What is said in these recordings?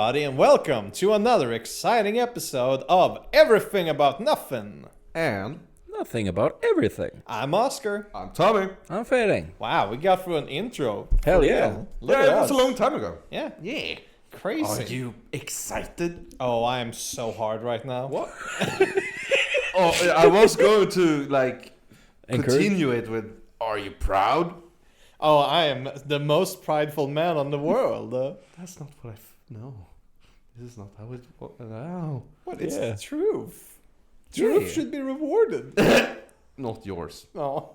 everybody, and welcome to another exciting episode of Everything About Nothing. And Nothing about everything. I'm Oscar. I'm Tommy. I'm fading. Wow, we got through an intro. Hell For yeah. real. Look Yeah, at it was us. a long time ago. Yeah. Yeah. Crazy. Are you excited? Oh, I am so hard right now. What? Oh, I was going to Encourage? continue it with, are you proud? Oh, I am the most prideful man on the world. That's not what no. This is not how it no. What? It's Yeah. the truth. Truth Yeah. should be rewarded. Not yours. Oh.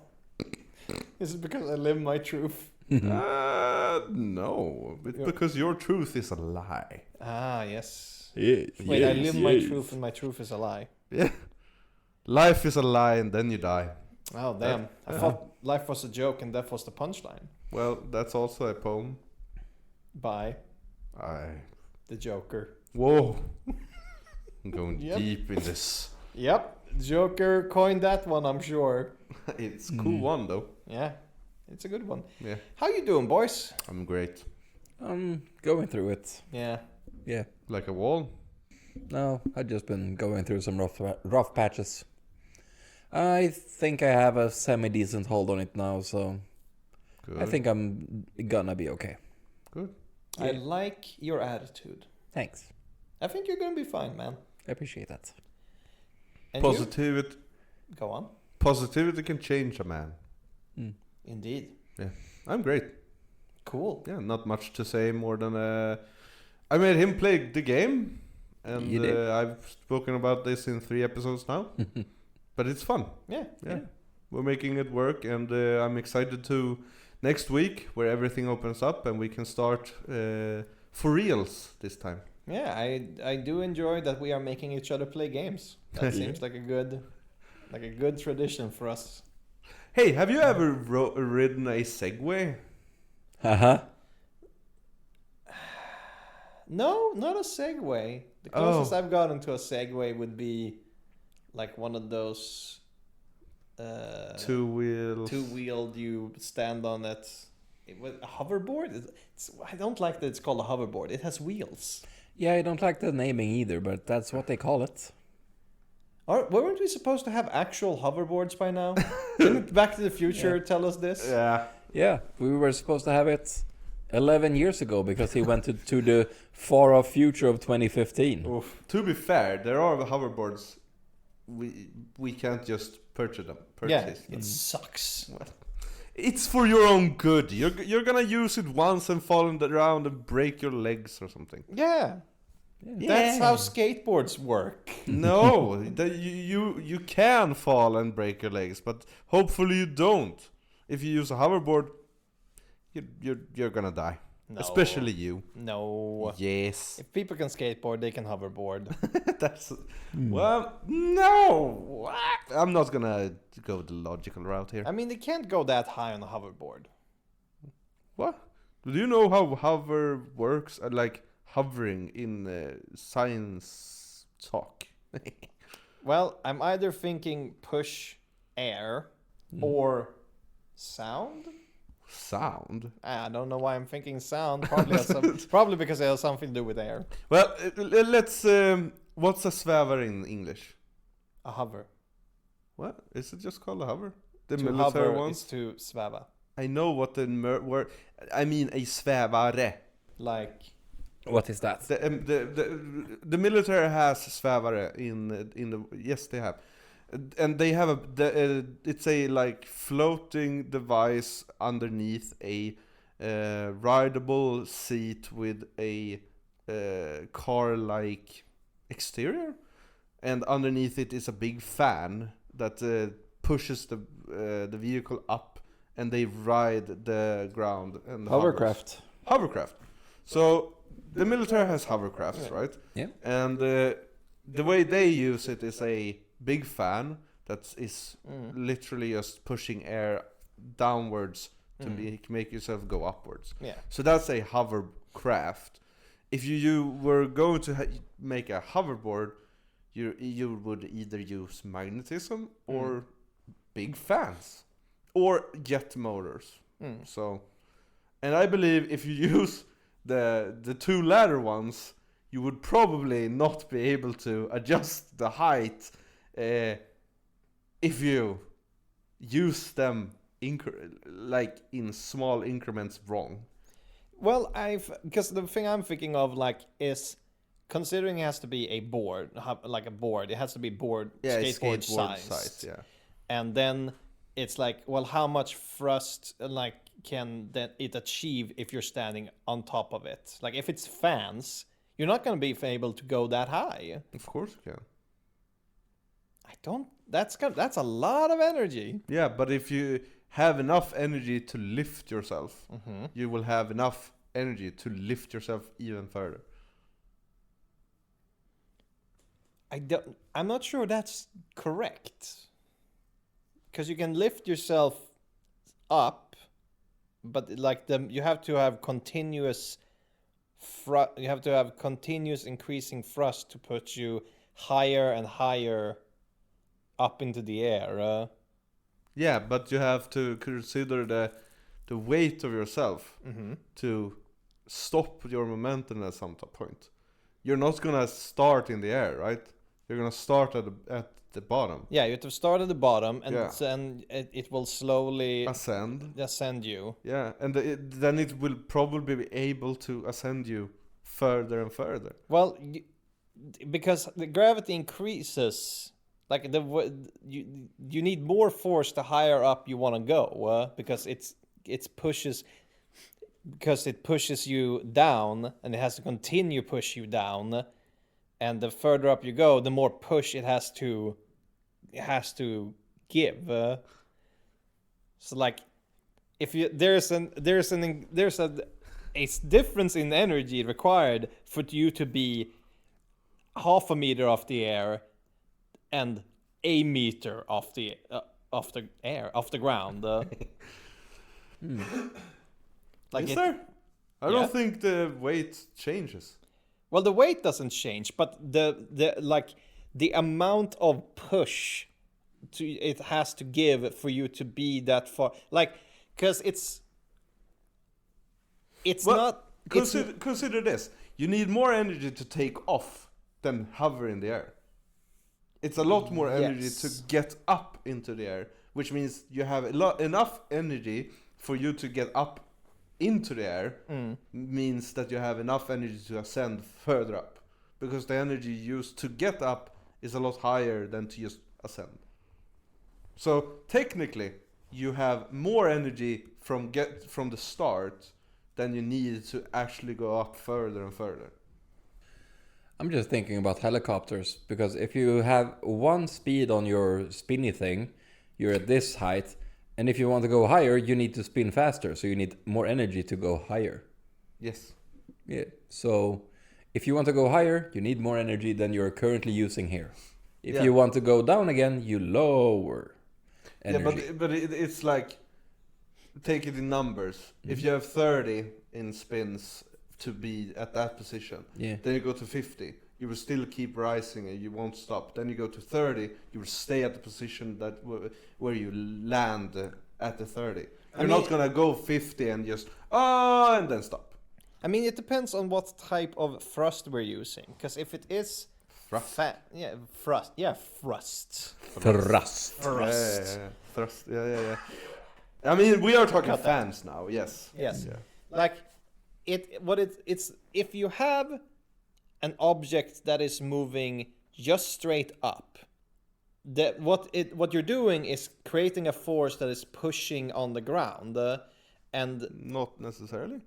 Is it because I live my truth? No. It's because your truth is a lie. Ah, yes. Yes. Wait, I live my truth and my truth is a lie. Yeah. Life is a lie and then you die. Oh, damn. I thought life was a joke and death was the punchline. Well, that's also a poem. By I. the Joker. Whoa. I'm going Yep. deep in this. Yep, Joker coined that one, I'm sure. It's a cool one though. Yeah, it's a good one. Yeah. How you doing, boys? I'm great. I'm going through it. Yeah. Yeah. Like a wall. No, I've just been going through some rough patches. I think I have a semi-decent hold on it now, so Good. I think I'm gonna be okay. Good. I Yeah. like your attitude. Thanks. I think you're gonna be fine, man. I appreciate that. And Positivity. you? Go on. Positivity can change a man. Indeed. I'm great. Cool. Yeah, not much to say more than I made him play the game, and You did. I've spoken about this in 3 episodes now. But it's fun. Yeah. Yeah, we're making it work, and I'm excited to next week where everything opens up and we can start for reals this time. Yeah, I do enjoy that we are making each other play games. That seems like a good tradition for us. Hey, have you ever ridden a Segway? Haha. No, not a Segway. The closest I've gotten to a Segway would be like one of those Two wheels. two-wheeled you stand on it. It was a hoverboard. I don't like that it's called a hoverboard. It has wheels. Yeah, I don't like the naming either, but that's what they call it. Weren't we supposed to have actual hoverboards by now? Didn't Back to the Future tell us this? Yeah. Yeah, we were supposed to have it 11 years ago because he went to the far-off future of 2015. Oof. To be fair, there are hoverboards. We can't just purchase them. Yeah, it sucks. It's for your own good. You're gonna use it once and fall on the ground and break your legs or something. Yeah. That's how skateboards work. No, you can fall and break your legs, but hopefully you don't. If you use a hoverboard, you're gonna die. No. Especially you. No. Yes. If people can skateboard, they can hoverboard. That's well, no. What? I'm not gonna go the logical route here. I mean, they can't go that high on a hoverboard. What? Do you know how hover works? Like hovering in science talk. Well, I'm either thinking push air or sound. Sound. I don't know why I'm thinking sound. Probably probably because it has something to do with air. Well, let's. What's a svävar in English? A hover. What is it? Just called a hover? The To military hover ones. is to sväva. I know what the word. I mean a svävare. Like What is that? The military has svävare in the yes they have, and they have it's a like floating device underneath a rideable seat with a car like exterior, and underneath it is a big fan that pushes the vehicle up, and they ride the ground and Hovercraft. hovercraft. So the military has hovercrafts, right? Yeah. And the way they use it is a big fan that is literally just pushing air downwards to make yourself go upwards. yeah. So that's a hovercraft. If you were going to make a hoverboard, you would either use magnetism or big fans or jet motors. So, and I believe if you use the two latter ones, you would probably not be able to adjust the height if you use them like in small increments wrong. Well, because the thing I'm thinking of like is considering it has to be a board, like a board. It has to be skateboard size. Yeah. And then it's like, well, how much thrust like can it achieve if you're standing on top of it? Like if it's fans, you're not going to be able to go that high. Of course you can. That's a lot of energy. Yeah, but if you have enough energy to lift yourself, you will have enough energy to lift yourself even further. I'm not sure that's correct. Because you can lift yourself up, but like you have to have continuous increasing thrust to put you higher and higher up into the air. Yeah, but you have to consider the weight of yourself to stop your momentum at some point. You're not gonna start in the air, right? You're gonna start at the bottom. Yeah, you have to start at the bottom, and then it will slowly ascend you. Yeah, and then it will probably be able to ascend you further and further. Well, because the gravity increases, like you need more force the higher up you want to go, because it pushes you down, and it has to continue push you down, and the further up you go, the more push it has to give. So like, if there's a difference in energy required for you to be half a meter off the air and a meter off the ground. Like is there? I don't think the weight changes. Well, the weight doesn't change, but the amount of push it has to give for you to be that far, like, because it's not. Consider this: you need more energy to take off than hover in the air. It's a lot more energy to get up into the air, which means you have enough energy for you to get up into the air. Means that you have enough energy to ascend further up, because the energy used to get up is a lot higher than to just ascend. So technically, you have more energy from the start than you need to actually go up further and further. I'm just thinking about helicopters, because if you have one speed on your spinny thing, you're at this height, and if you want to go higher, you need to spin faster, so you need more energy to go higher. Yes. Yeah. So if you want to go higher, you need more energy than you're currently using here. If you want to go down again, you lower energy. Yeah, but it's like, take it in numbers. If you have 30 in spins to be at that position, then you go to 50. You will still keep rising and you won't stop. Then you go to 30, you will stay at the position where you land at the 30. You're not gonna go 50 and just and then stop. I mean, it depends on what type of thrust we're using. Because if it is thrust. Thrust. Yeah. I mean, we are talking fans now. Yes. Yes. Yeah. Like it's if you have an object that is moving just straight up, what you're doing is creating a force that is pushing on the ground, and not necessarily.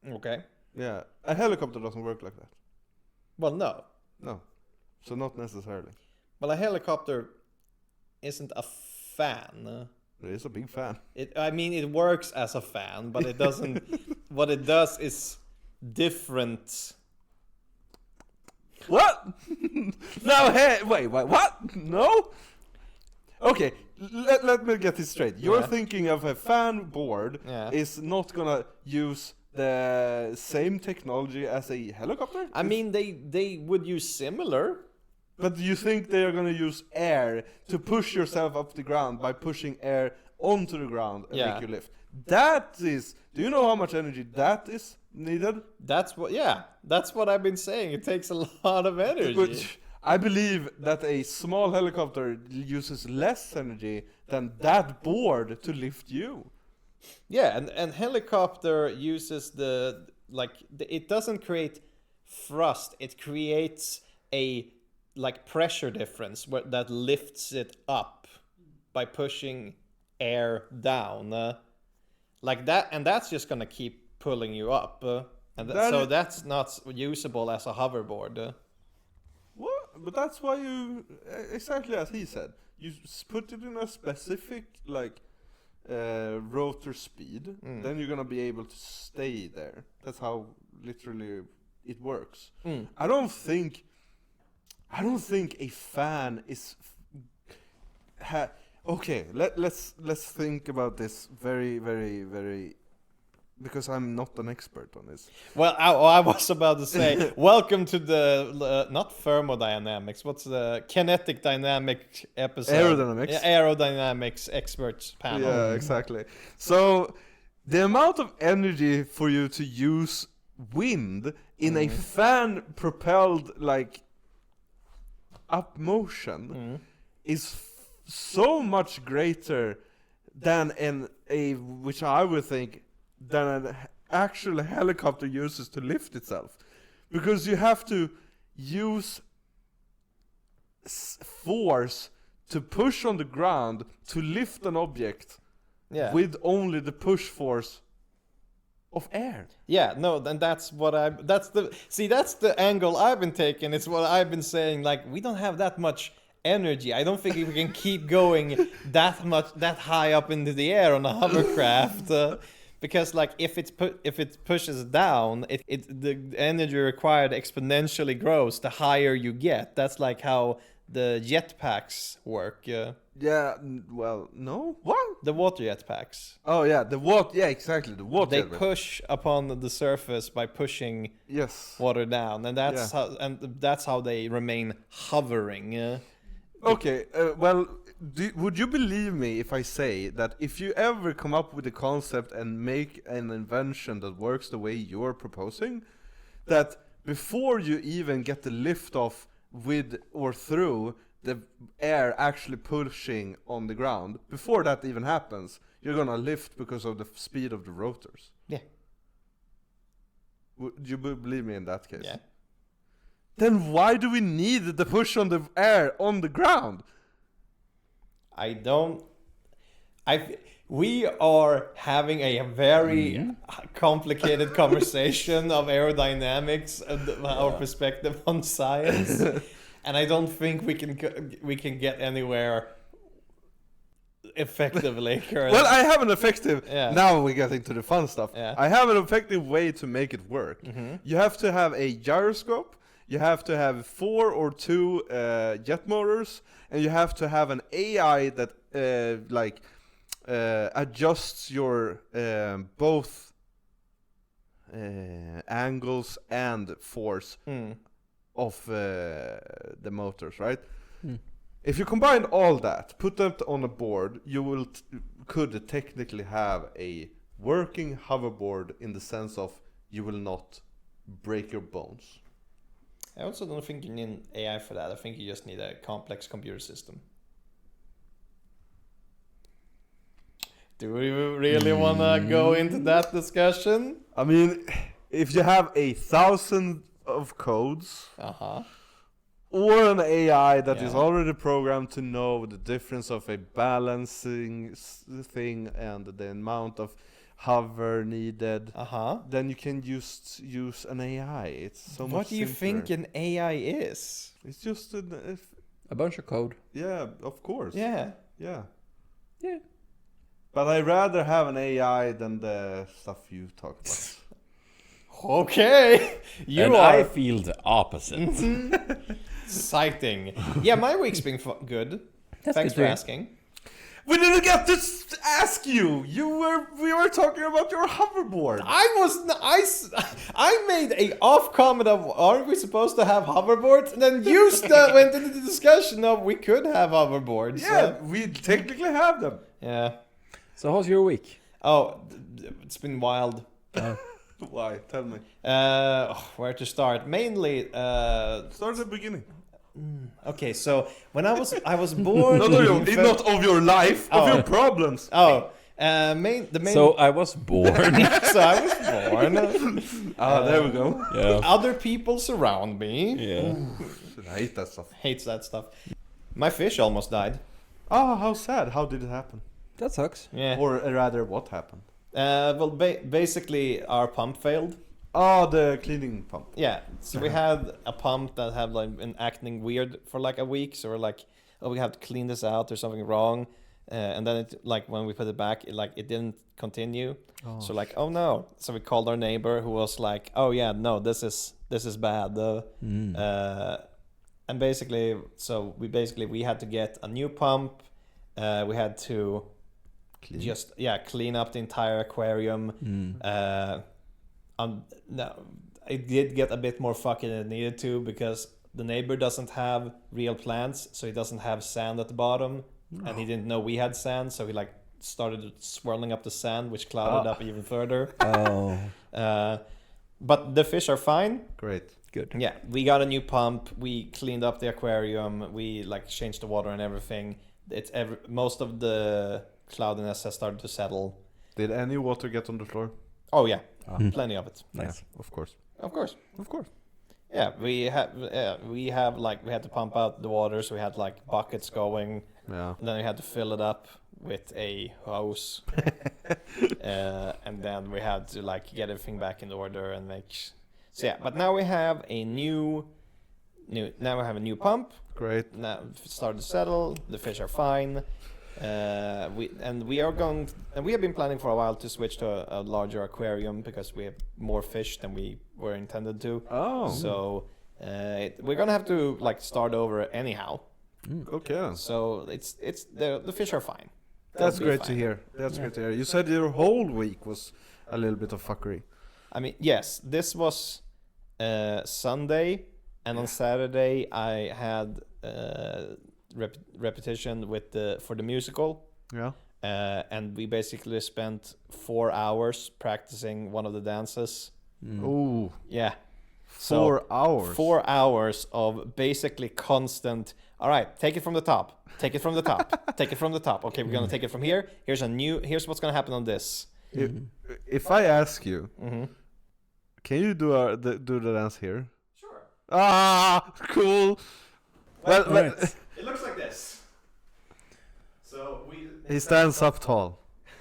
Okay. Yeah, a helicopter doesn't work like that. Well, no. So not necessarily. Well, a helicopter isn't a fan. It is a big fan. It works as a fan, but it doesn't. What it does is different. What? No, hey, wait, what? No? Okay, let me get this straight. You're thinking of a fan board is not gonna use the same technology as a helicopter? I mean, they would use similar. But do you think they are gonna use air to push yourself up the ground by pushing air onto the ground and make you lift? That is... Do you know how much energy that is? needed. That's what I've been saying. It takes a lot of energy. Which I believe that a small helicopter uses less energy than that board to lift you. Yeah, and helicopter uses it doesn't create thrust. It creates a pressure difference that lifts it up by pushing air down. Like that, and that's just gonna keep pulling you up. So that's not usable as a hoverboard. What? But that's why you, exactly as he said, you put it in a specific rotor speed, then you're gonna be able to stay there. That's how literally it works. I don't think a fan is. Okay, let's think about this very, very, very, because I'm not an expert on this. Well, I was about to say, welcome to the not thermodynamics. What's the kinetic dynamic episode? Aerodynamics. Yeah, aerodynamics experts panel. Yeah, exactly. So the amount of energy for you to use wind in a fan propelled up motion is so much greater than which I would think than an actual helicopter uses to lift itself, because you have to use force to push on the ground to lift an object with only the push force of air. Yeah, no, and that's the angle I've been taking. It's what I've been saying. We don't have that much energy. I don't think we can keep going that high up into the air on a hovercraft. Because if it pushes down, the energy required exponentially grows the higher you get. That's how the jetpacks work. Yeah, well, no, what? The water jetpacks. Oh yeah, the water. Yeah, exactly, the water. They push upon the surface by pushing water down, and that's how they remain hovering. Okay, well, would you believe me if I say that if you ever come up with a concept and make an invention that works the way you're proposing, that before you even get the lift off with or through the air actually pushing on the ground, before that even happens, you're gonna lift because of the speed of the rotors? Yeah. Would you believe me in that case? Yeah. Then why do we need the push on the air on the ground? We are having a very complicated conversation of aerodynamics and our perspective on science, and I don't think we can get anywhere effectively. Well, I have an effective. Yeah. Now we get into the fun stuff. Yeah. I have an effective way to make it work. You have to have a gyroscope. You have to have 4 or 2 jet motors, and you have to have an AI that adjusts your both angles and force of the motors, right? If you combine all that, put that on a board, you could technically have a working hoverboard in the sense of you will not break your bones. I also don't think you need AI for that. I think you just need a complex computer system. Do we really want to go into that discussion? I mean, if you have 1,000 of codes, or an AI that is already programmed to know the difference of a balancing thing and the amount of hover needed, then you can just use an AI. It's so much What do you simpler. think an AI is? It's just a bunch of code. Yeah, of course. Yeah. But I'd rather have an AI than the stuff you talk about. Okay. I feel the opposite. Exciting. Yeah, my week's been good. Thanks for asking. We didn't get to ask you. We were talking about your hoverboard. I made a off comment of, aren't we supposed to have hoverboards? And then you went into the discussion of we could have hoverboards. Yeah, we technically have them. Yeah. So how's your week? Oh, it's been wild. Why? Tell me. Where to start? Mainly, Start at the beginning. okay. So when I was born. Not of your life, of your problems. Oh, the main. So I was born. So I was born. There we go. Yeah. Other people surround me. Yeah. I hate that stuff. Hates that stuff. My fish almost died. Oh, how sad. How did it happen? That sucks. Yeah. Or rather, what happened? Well, basically our pump failed. Oh, the cleaning pump. Yeah. So we had a pump that had like been acting weird for like a week. So we're like, oh, we have to clean this out. There's something wrong. And then it like when we put it back, it didn't continue. So like, oh no. So we called our neighbor who was like, oh yeah, no, this is bad. And basically, so we had to get a new pump. We had to clean up the entire aquarium. No, it did get a bit more fucking than it needed to because the neighbor doesn't have real plants, so he doesn't have sand at the bottom, and he didn't know we had sand, so he like started swirling up the sand, which clouded up even further. Oh. But the fish are fine. Great. Good. Yeah, we got a new pump. We cleaned up the aquarium. We like changed the water and everything. Most of the cloudiness has started to settle. Did any water get on the floor? Oh yeah, plenty of it. Nice. Yeah, of course. Of course. Of course. Yeah, we had to pump out the water, so we had like buckets going. Yeah. And then we had to fill it up with a hose, and then we had to like get everything back in order and make. So yeah, but now we have a new pump. Great. Now it started to settle. The fish are fine. We have been planning for a while to switch to a larger aquarium because we have more fish than we were intended to. Oh. So we're gonna have to like start over anyhow. Okay. So it's the fish are fine. That's They'll be great to fine. hear. That's great to hear. You said your whole week was a little bit of fuckery. I mean, yes, this was Sunday, and on Saturday I had repetition for the musical. Yeah. And we basically spent 4 hours practicing one of the dances. Ooh. Yeah. 4 hours. 4 hours of basically constant. All right, take it from the top. Take it from the top. Take it from the top. Okay, we're gonna take it from here. Here's what's gonna happen on this. If I ask you, Mm-hmm. can you do the dance here? Sure. Ah, cool. Well, Right. It looks like this. So he stands up tall.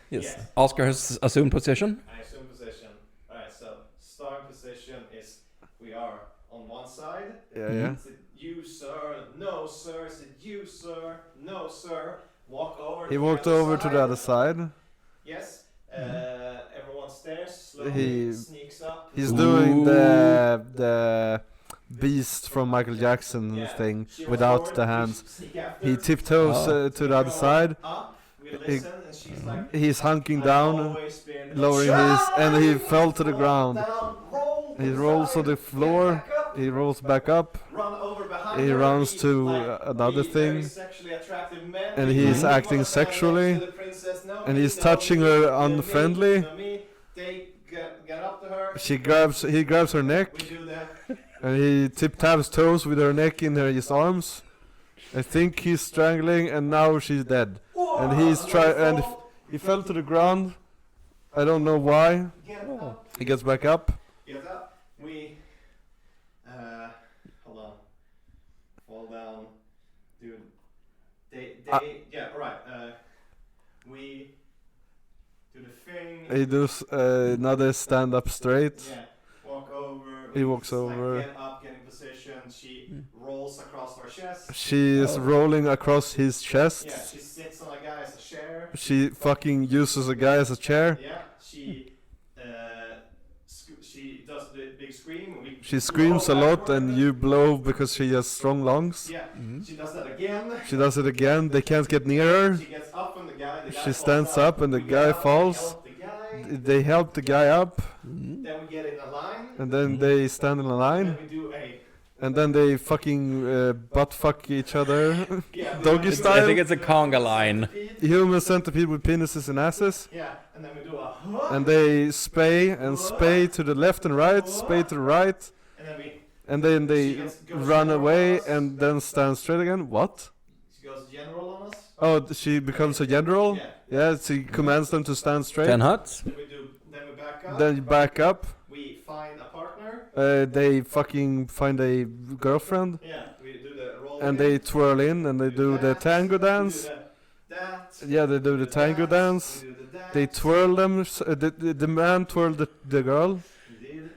Yes. Yes. Oscar has assumed position. I assume position. All right. So starting position is we are on one side. Yeah, yeah. Is it you, sir? No, sir. Is it you, sir? No, sir. Walk over. He walked over to the other side. Yes. Everyone stares. Slowly He- sneaks up. He's doing the beast from Michael Jackson Yeah. thing She runs without forward, the we hands. sneak after. He tiptoes to the other side. Up. We listen, and she's like. He's hunking I've down, always been- lowering his, and he fell to the ground. Down, roll He the rolls on side, the floor. get back up, He rolls back up, run over behind he her, runs he, to like, another three thing, very sexually attractive men. and They he's go, acting "You wanna stand next sexually, to the princess? No, and me, he's no, touching me, her no, me, unfriendly. no, me." They get up to her. He grabs her neck, We do that. and he tip-taps toes with her neck in his arms. I think he's strangling, and now she's dead. And he's and he fell to the ground. I don't know why. Get up. He gets back up. Get up. We. Hold on. Fall down. Dude. Yeah, alright. We do the thing. He does another stand up straight. Yeah. Walk over. He walks like, over. Get up, get in position. She rolls across our chest. She is rolling across his chest. Yeah, she sits on a guy as a chair. She fucking uses a guy as a chair. Yeah, she does the big scream. She screams a lot, and you blow because she has strong lungs. Yeah, she does that again. She does it again. They can't get near her. She gets up on the guy. The guy She falls stands up, and the We guy get up, falls. help the guy. They help the guy up, Then we get in a line. and then they stand in a line. Then we do a And then they fucking butt fuck each other. Yeah, Doggy I style. think it's a conga line. Human centipede with penises and asses. Yeah, and then we do a And they spay to the left and right, spay to the right. and then And then they goes run general away on us. and then stand straight again. What? she goes general on us. Oh, she becomes a general? Yeah. Yeah, she commands them to stand straight. 10 huts? Then we back up. Then you back up. We find a partner. They fucking find a girlfriend. Yeah, we do the roll. And they twirl in and they do the tango dance. Yeah, they do the tango dance. They twirl them. The man twirled the girl. Indeed.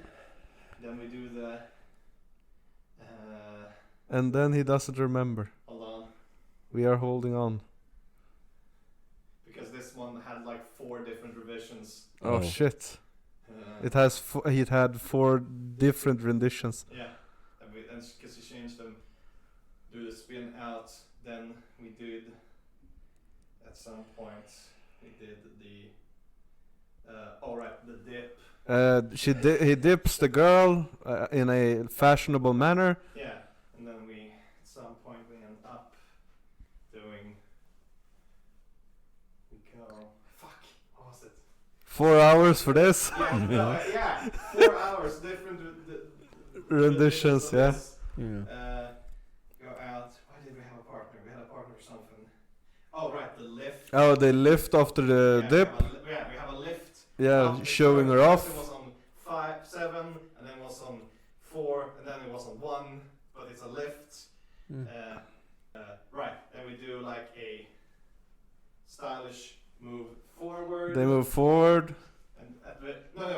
Then we do the. And then he doesn't remember. Hold on. We are holding on. Because this one had like 4 different revisions. Oh, Oh. shit. It had 4 different renditions. Yeah. And because we changed them. Do the spin out. Then we did. At some point, we did the. The dip. He dips the girl in a fashionable manner. Yeah. And then at some point, we end up doing. We go. Fuck. What was it? 4 hours for this. Yeah. No, yeah. 4 hours. Different Renditions, yeah. Yeah. Go out. Why did we have a partner? We had a partner for something. Oh, right. The lift. Oh, they lift after the dip. We have a lift. Yeah, After showing her first off. It was on 5, 7, and then it was on 4, and then it was on 1, but it's a lift. Mm. Right, then we do like a stylish move forward. They move forward. And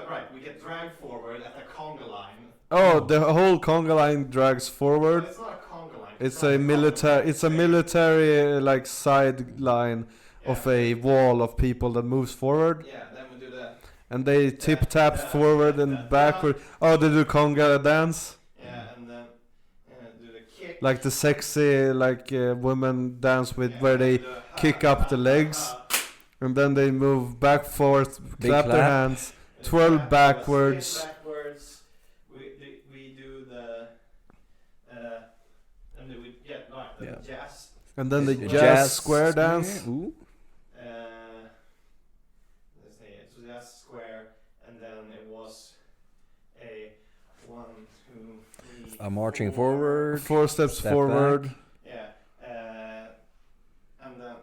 right, we get dragged forward at the conga line. Oh, the whole conga line drags But forward. it's not a conga line. It's not a conga military. line. It's a military like side line of a wall of people that moves forward, Yeah, then we do the. and they tip tap forward and backward. Oh, they do conga dance, Yeah, and then do the kick. like the sexy women dance with where they kick up the legs, and then they move back forth, Big clap their clap. hands, twirl backwards. Spin backwards. We do the. And then we get like the Yeah. jazz. And then the The jazz square dance. Ooh. Let's see, it was jazz square, and then it was a 1, 2, 3. A marching 4. forward. 4 steps Step forward. Yeah. And then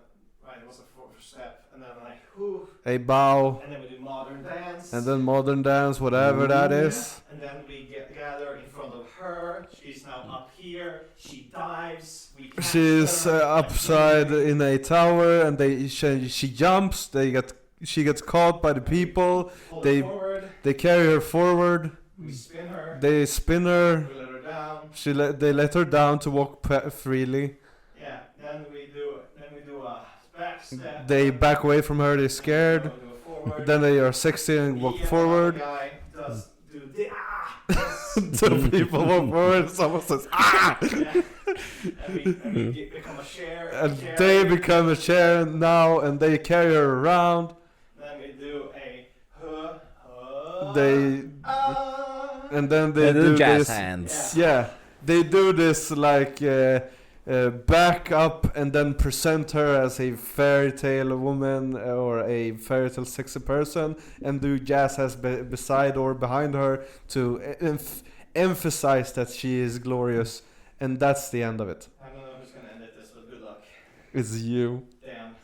right, it was a 4 step, and then like whoo, A bow, and then we do modern dance. and then modern dance, whatever that Yeah, is. and then we gather in front of her. She's now up here. She dives. We catch She's her. upside in a tower, and she jumps. She gets caught by the people. Pull they- her forward. They carry her forward. We spin her. They spin her. We let her down. They let her down to walk freely. Yeah. Then we do a back step. They back away from her. They're We scared. do a forward. Then they are sexy and walk The forward. guy does do the So people walk forward. Someone says ah, Yeah. And we become a share. and they become a chair now, and they carry her around. Then we do a They and then they They do do jazz this. hands. Yeah, they do this back up and then present her as a fairy tale woman or a fairy tale sexy person, and do jazz hands beside or behind her to emphasize that she is glorious, and that's the end of it. I don't know who's gonna edit this, but good luck. It's you. Damn.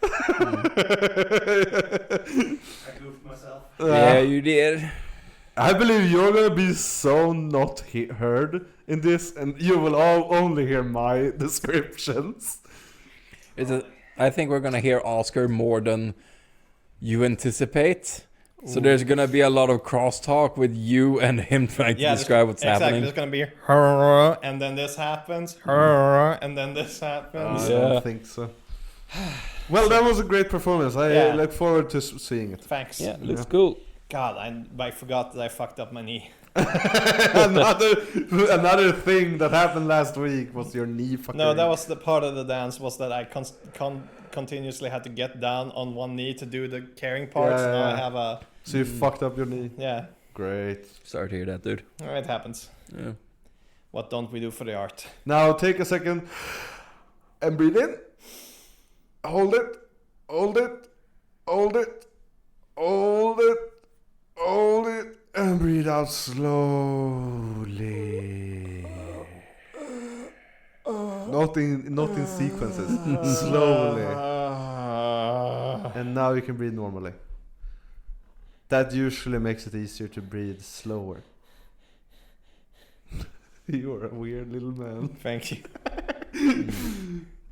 I goofed myself. Yeah, you did. I believe you're gonna be so not heard in this, and you will only hear my descriptions. I think we're gonna hear Oscar more than you anticipate. So there's gonna be a lot of crosstalk with you and him trying to describe what's happening. There's gonna be her, and then this happens, her, and then this happens. I don't think so. Well, that was a great performance. I look forward to seeing it. Thanks. Yeah, looks cool. God, I forgot that I fucked up my knee. Another thing that happened last week was your knee fucking. No, that was the part of the dance was that I continuously had to get down on one knee to do the carrying part. So now I have a. So you fucked up your knee. Yeah. Great. Sorry to hear that, dude. It happens. Yeah. What don't we do for the art? Now take a second and breathe in. Hold it. Hold it. Hold it. Hold it. Hold it. And breathe out slowly. Not in sequences. Slowly. And now you can breathe normally. That usually makes it easier to breathe slower. You're a weird little man. Thank you.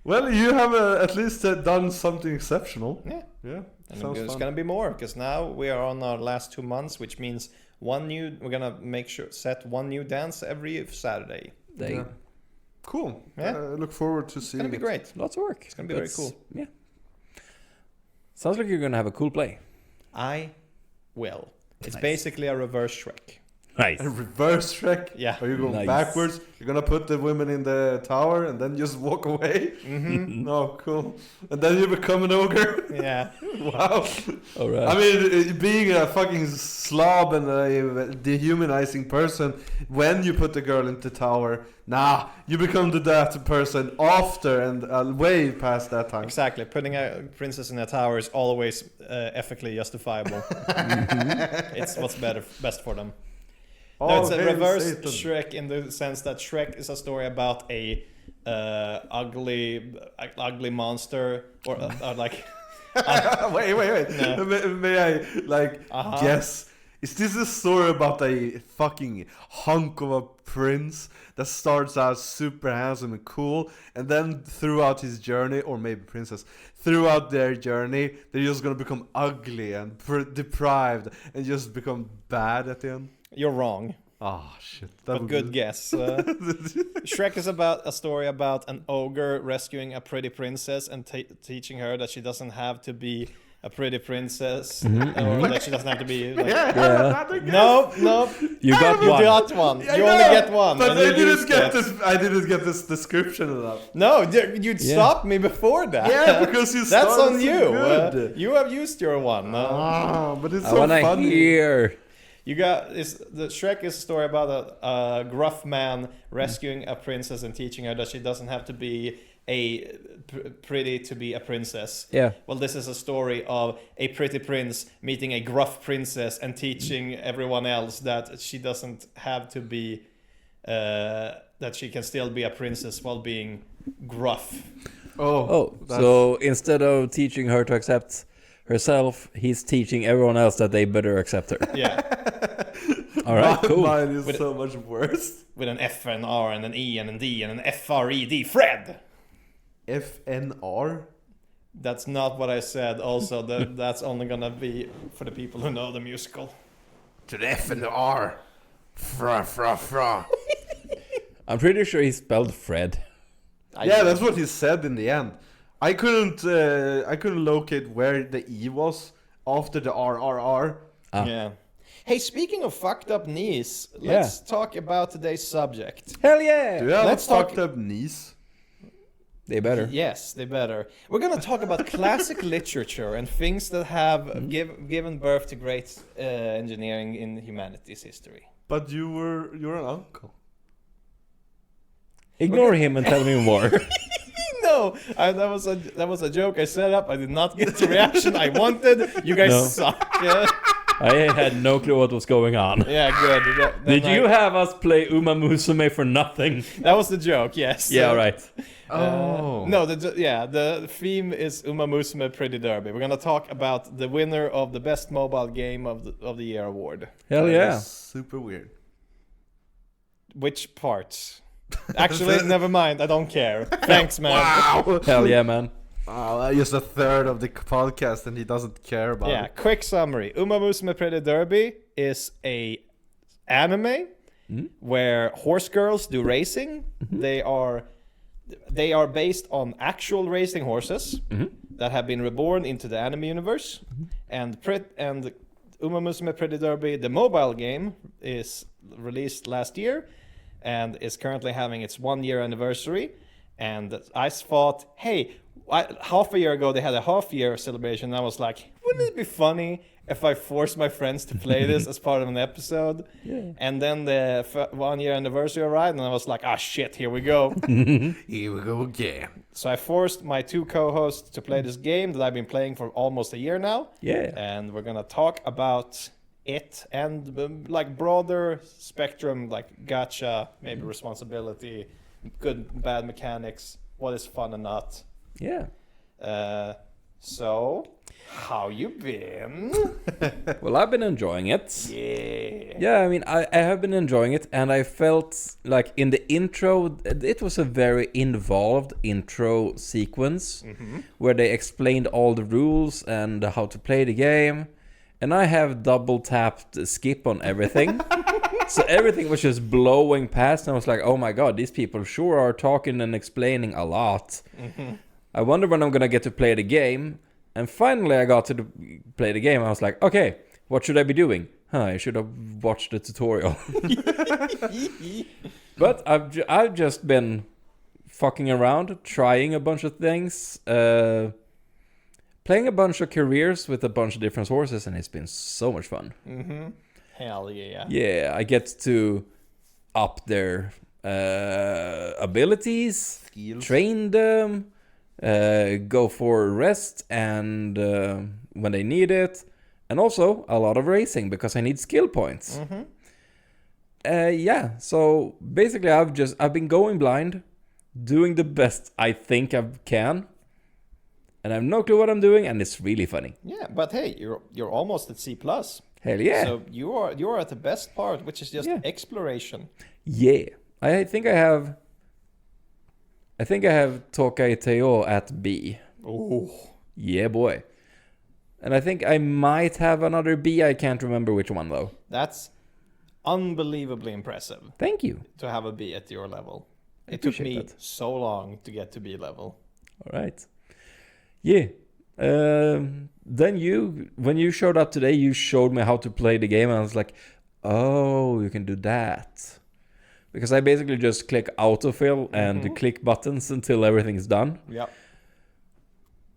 Well, you have at least done something exceptional. Yeah. Yeah. And Sounds there's fun. gonna be more because now we are on our last 2 months, which means we're gonna make sure set one new dance every Saturday. They, Yeah. Cool. Yeah. Look forward to It's seeing gonna be it. great. Lots of work. It's gonna be very cool. Yeah. Sounds like you're gonna have a cool play. I will. It's Nice. basically a reverse Shrek. Nice. A reverse Shrek? Yeah. Are you going Nice. backwards? You're gonna put the women in the tower and then just walk away? Mm-hmm. No, cool. And then you become an ogre? Yeah. Wow. All right. I mean, being a fucking slob and a dehumanizing person, when you put the girl into the tower, nah, you become that person after and way past that time. Exactly. Putting a princess in a tower is always ethically justifiable. It's what's best for them. No, it's a hail reverse Satan. Shrek in the sense that Shrek is a story about a ugly monster or like. Wait. No. May I Uh-huh. guess? Is this a story about a fucking hunk of a prince that starts out super handsome and cool, and then throughout his journey, or maybe princess, throughout their journey, they're just gonna become ugly and deprived and just become bad at the end? You're wrong, Oh shit! but good guess. Shrek is about a story about an ogre rescuing a pretty princess and teaching her that she doesn't have to be a pretty princess, or that she doesn't have to be. Like, Yeah. No, You got you one. got one. Yeah, You I only know, get one. But and I you didn't used get it. this. I didn't get this description enough. No, you'd stop me before that. Yeah, because you That's started on so you. good. You have used your one. But it's I so wanna funny. hear. You got the Shrek is a story about a gruff man rescuing a princess and teaching her that she doesn't have to be pretty to be a princess. Yeah. Well, this is a story of a pretty prince meeting a gruff princess and teaching everyone else that she doesn't have to be that she can still be a princess while being gruff. Oh, that's- so instead of teaching her to accept herself, he's teaching everyone else that they better accept her. Yeah, All right, cool. Mine is With- so much worse. with an F and R and an E and an D and an FRED. Fred. FNR? That's not what I said. Also, that's only gonna be for the people who know the musical. To the F and the R. Fra. I'm pretty sure he spelled Fred. Yeah, that's what he said in the end. I couldn't locate where the E was after the RRR. Ah. Yeah. Hey, speaking of fucked up knees, let's talk about today's subject. Hell yeah! Do you have Let's talk- fucked up knees? They better. Yes, they better. We're gonna talk about classic literature and things that have given birth to great engineering in humanity's history. But you're an uncle. Ignore him and tell me more. No, that was a joke I set up. I did not get the reaction I wanted. You guys No. suck. Yeah, I had no clue what was going on. yeah, good. Did you have us play Umamusume for nothing? That was the joke. Yes. Yeah, alright. No, the theme is Umamusume Pretty Derby. We're gonna talk about the winner of the best mobile game of the year award. Hell yeah. That's super weird. Which parts? Actually, never mind. I don't care. Thanks, man. Wow! Hell yeah, man. Just a third of the podcast and he doesn't care about Yeah. it. Quick summary: Umamusume Pretty Derby is a anime where horse girls do racing. They are based on actual racing horses that have been reborn into the anime universe, and Umamusume Pretty Derby, the mobile game, is released last year and is currently having its 1 year anniversary. And I thought, hey, half a year ago they had a half-year celebration, and I was like, wouldn't it be funny if I forced my friends to play this as part of an episode? Yeah. And then the 1-year anniversary arrived, and I was like, ah, shit, here we go. Here we go again. So I forced my 2 co-hosts to play this game that I've been playing for almost a year now. Yeah. And we're gonna talk about it and like broader spectrum, like gacha, maybe responsibility, good, bad mechanics, what is fun and not. Yeah. So, how you been? Well, I've been enjoying it. Yeah. Yeah, I mean, I have been enjoying it, and I felt like in the intro, it was a very involved intro sequence where they explained all the rules and how to play the game. And I have double tapped skip on everything. So everything was just blowing past, and I was like, oh my god, these people sure are talking and explaining a lot. I wonder when I'm gonna get to play the game. And finally I got to play the game. I was like, okay, what should I be doing? I should have watched the tutorial. But I've just been fucking around, trying a bunch of things, playing a bunch of careers with a bunch of different horses, and it's been so much fun. Hell yeah. Yeah, I get to up their abilities, Skills. train them, go for rest and when they need it, and also a lot of racing because I need skill points. Yeah, so basically I've been going blind, doing the best I think I can, and I have no clue what I'm doing, and it's really funny. Yeah, but hey, you're almost at C+. Hell yeah. So you're at the best part, which is just Yeah. exploration. Yeah. I think I have Tokai Teo at B. Oh. Yeah, boy. And I think I might have another B. I can't remember which one, though. That's unbelievably impressive Thank you. to have a B at your level. I It took appreciate me that. so long to get to B level. All right. Yeah. Then when you showed up today, you showed me how to play the game, and I was like, oh, you can do that. Because I basically just click autofill and click buttons until everything's done. Yep.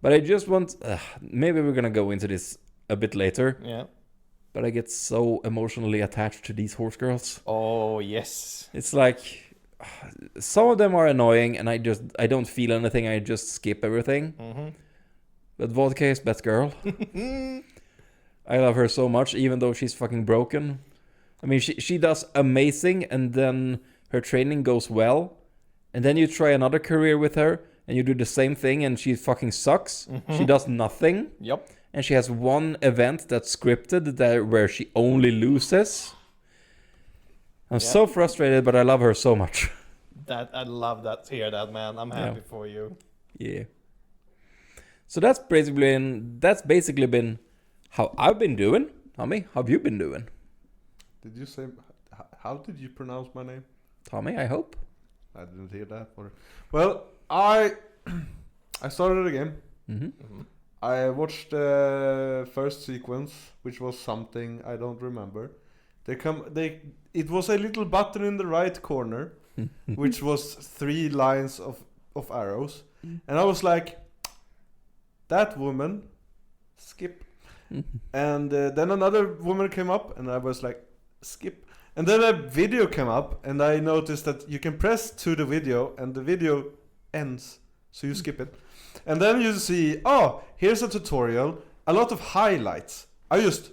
But I just want... maybe we're gonna go into this a bit later. Yeah. But I get so emotionally attached to these horse girls. Oh, yes. It's like... some of them are annoying, and I don't feel anything. I just skip everything. But Vodka is best girl. I love her so much, even though she's fucking broken. I mean, she does amazing, and then her training goes well. And then you try another career with her, and you do the same thing, and she fucking sucks. She does nothing. Yep. And she has one event that's scripted where she only loses. I'm so frustrated, but I love her so much. That I love that to hear that, man. I'm happy for you. Yeah. So that's basically been how I've been doing. Tommy, how have you been doing? Did you say... How did you pronounce my name? Tommy, I hope. I didn't hear that. Well, I started a game. I watched the first sequence, which was something I don't remember. It was a little button in the right corner, which was 3 lines of arrows, and I was like, that woman, skip. And then another woman came up, and I was like, skip. And then a video came up, and I noticed that you can press to the video, and the video ends, so you skip it. And then you see, oh, here's a tutorial, a lot of highlights. I just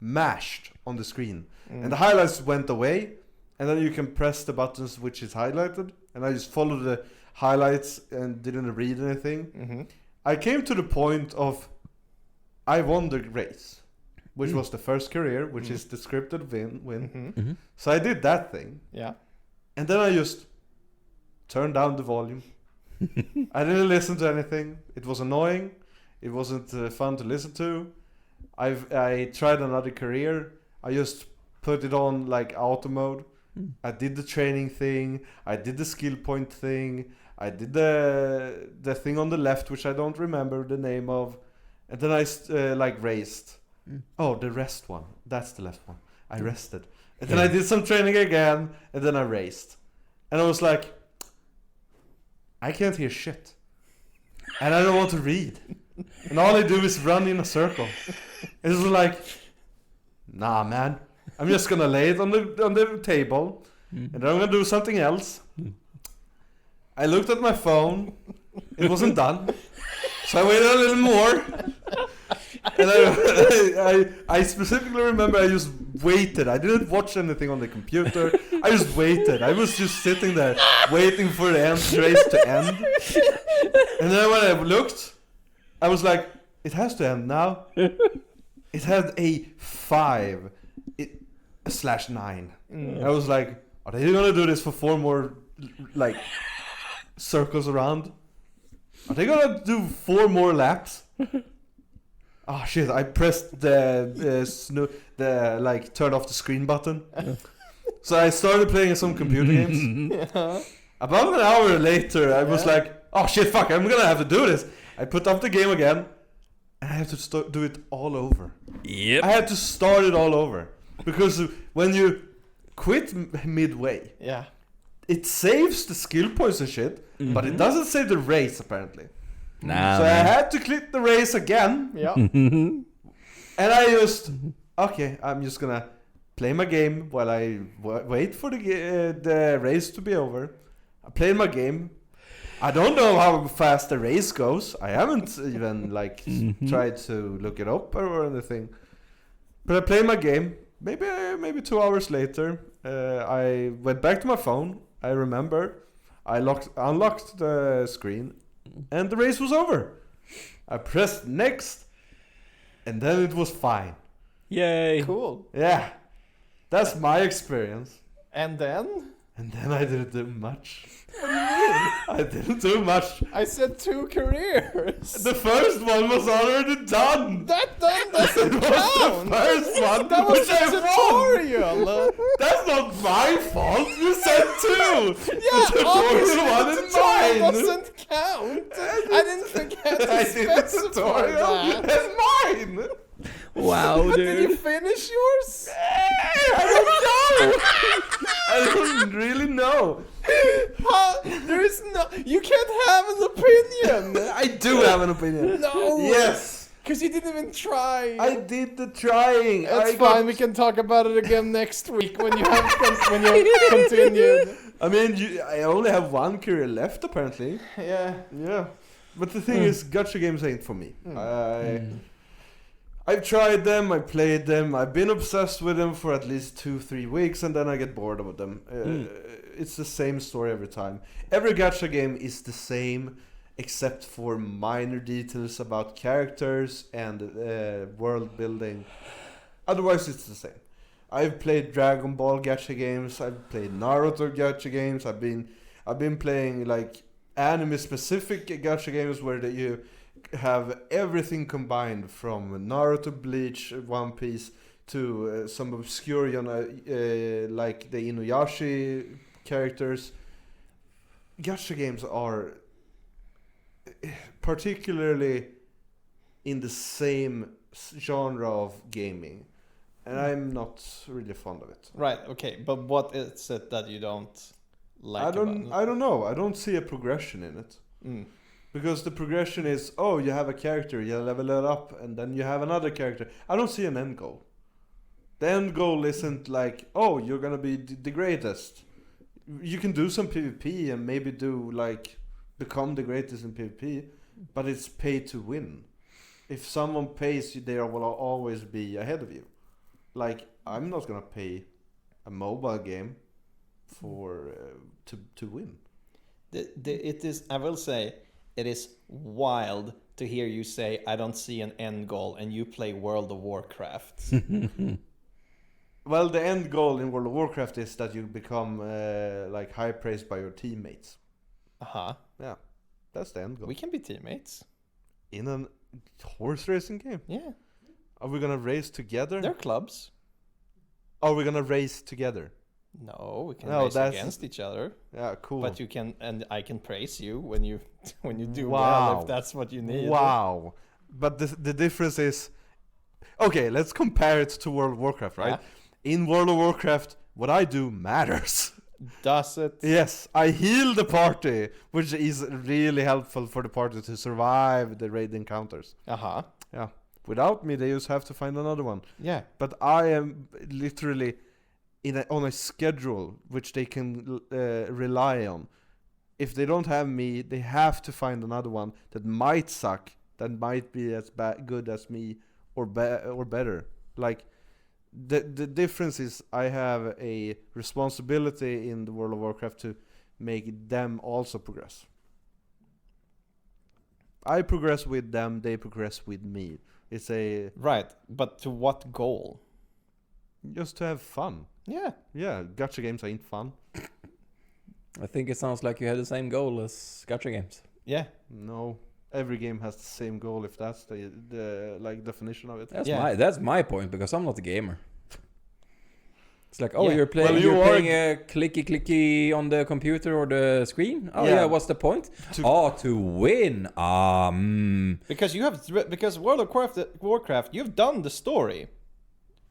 mashed on the screen, and the highlights went away, and then you can press the buttons which is highlighted, and I just followed the highlights and didn't read anything. I came to the point of I won the race, which was the first career, which is the scripted win. So I did that thing. Yeah. And then I just turned down the volume. I didn't listen to anything. It was annoying. It wasn't fun to listen to. I tried another career. I just put it on like auto mode. I did the training thing. I did the skill point thing. I did the thing on the left, which I don't remember the name of. And then I like raced. Oh, the rest one. That's the left one. I rested. And then I did some training again, and then I raced. And I was like, I can't hear shit. and I don't want to read. And all I do is run in a circle. It's like, nah, man. I'm just gonna lay it on the table, and then I'm gonna do something else. I looked at my phone. It wasn't done, so I waited a little more. And I specifically remember I just waited. I didn't watch anything on the computer. I just waited. I was just sitting there waiting for the race to end. And then when I looked, I was like, it has to end now. It had a 5/9. I was like, are they gonna do this for 4 more like circles around? Are they gonna do 4 more laps? Oh shit! I pressed the like turn off the screen button. So I started playing some computer games. About an hour later, I was like, "Oh shit! Fuck! I'm gonna have to do this." I put up the game again, and I have to do it all over. Yep. I had to start it all over because when you quit midway, it saves the skill points and shit, but it doesn't save the race apparently. Nah, So man. I had to click the race again. Yeah. And I just, okay, I'm just gonna play my game while I wait for the race to be over. I played my game. I don't know how fast the race goes. I haven't even like tried to look it up or anything. But I played my game. Maybe 2 hours later, I went back to my phone. I remember. I unlocked the screen. And the race was over. I pressed next, and then it was fine. Yay. Cool. Yeah, that's my experience. And then? And then I didn't do much. What do you mean? I didn't do much. I said 2 careers. The first one was already done. That doesn't It was count. the first one, That was which the I won. tutorial. That's not my fault. You said 2. Yeah, The tutorial one obviously is the tutorial mine. doesn't count. I didn't forget to I did the specify tutorial. that. That's mine. Wow, But did you dude. finish yours? I don't know. I don't really know. How? There is no. You can't have an opinion. I do have an opinion. No. Yes. Because you didn't even try. I did the trying. That's I fine. We can talk about it again next week when you have when you continued. I mean, I only have 1 career left apparently. Yeah. Yeah. But the thing is, gacha games ain't for me. I've tried them, I played them, I've been obsessed with them for at least 2-3 weeks, and then I get bored of them. It's the same story every time. Every gacha game is the same, except for minor details about characters and world building. Otherwise, it's the same. I've played Dragon Ball gacha games, I've played Naruto gacha games, I've been playing like anime specific gacha games where you have everything combined from Naruto, Bleach, One Piece to some obscure like the Inuyasha characters. Gacha games are particularly in the same genre of gaming, and I'm not really fond of it. Right. Okay. But what is it that you don't like? I don't know. I don't see a progression in it. Because the progression is, oh, you have a character, you level it up, and then you have another character. I don't see an end goal. The end goal isn't like, oh, you're gonna be the greatest. You can do some PvP and maybe become the greatest in PvP, but it's pay to win. If someone pays you, they will always be ahead of you. Like, I'm not gonna pay a mobile game for to win. It is. I will say. It is wild to hear you say, I don't see an end goal, and you play World of Warcraft. Well, the end goal in World of Warcraft is that you become like high praised by your teammates. Uh-huh. Yeah, that's the end goal. We can be teammates. In a horse racing game? Yeah. Are we gonna race together? They're clubs. Are we gonna race together? No, we can No, race that's- against each other. Yeah, cool. But you can, and I can praise you when you do Wow. well, if that's what you need. Wow. But the difference is, okay, let's compare it to World of Warcraft, right? Yeah. In World of Warcraft, what I do matters. Does it? Yes, I heal the party, which is really helpful for the party to survive the raid encounters. Uh-huh. Yeah. Without me, they just have to find another one. Yeah. But I am literally on a schedule which they can rely on. If they don't have me, they have to find another one that might suck, that might be as good as me, or better. Like, the difference is I have a responsibility in the World of Warcraft to make them also progress. I progress with them, they progress with me. It's Right, but to what goal? just to have fun. Yeah. Yeah, gacha games ain't fun. I think it sounds like you had the same goal as gacha games. Yeah. No, every game has the same goal if that's the like definition of it. That's my point, because I'm not a gamer. It's like, oh, Yeah. you're playing, Well, you're playing a clicky on the computer or the screen. Oh Yeah. yeah, what's the point? To win. Because because World of Warcraft, you've done the story,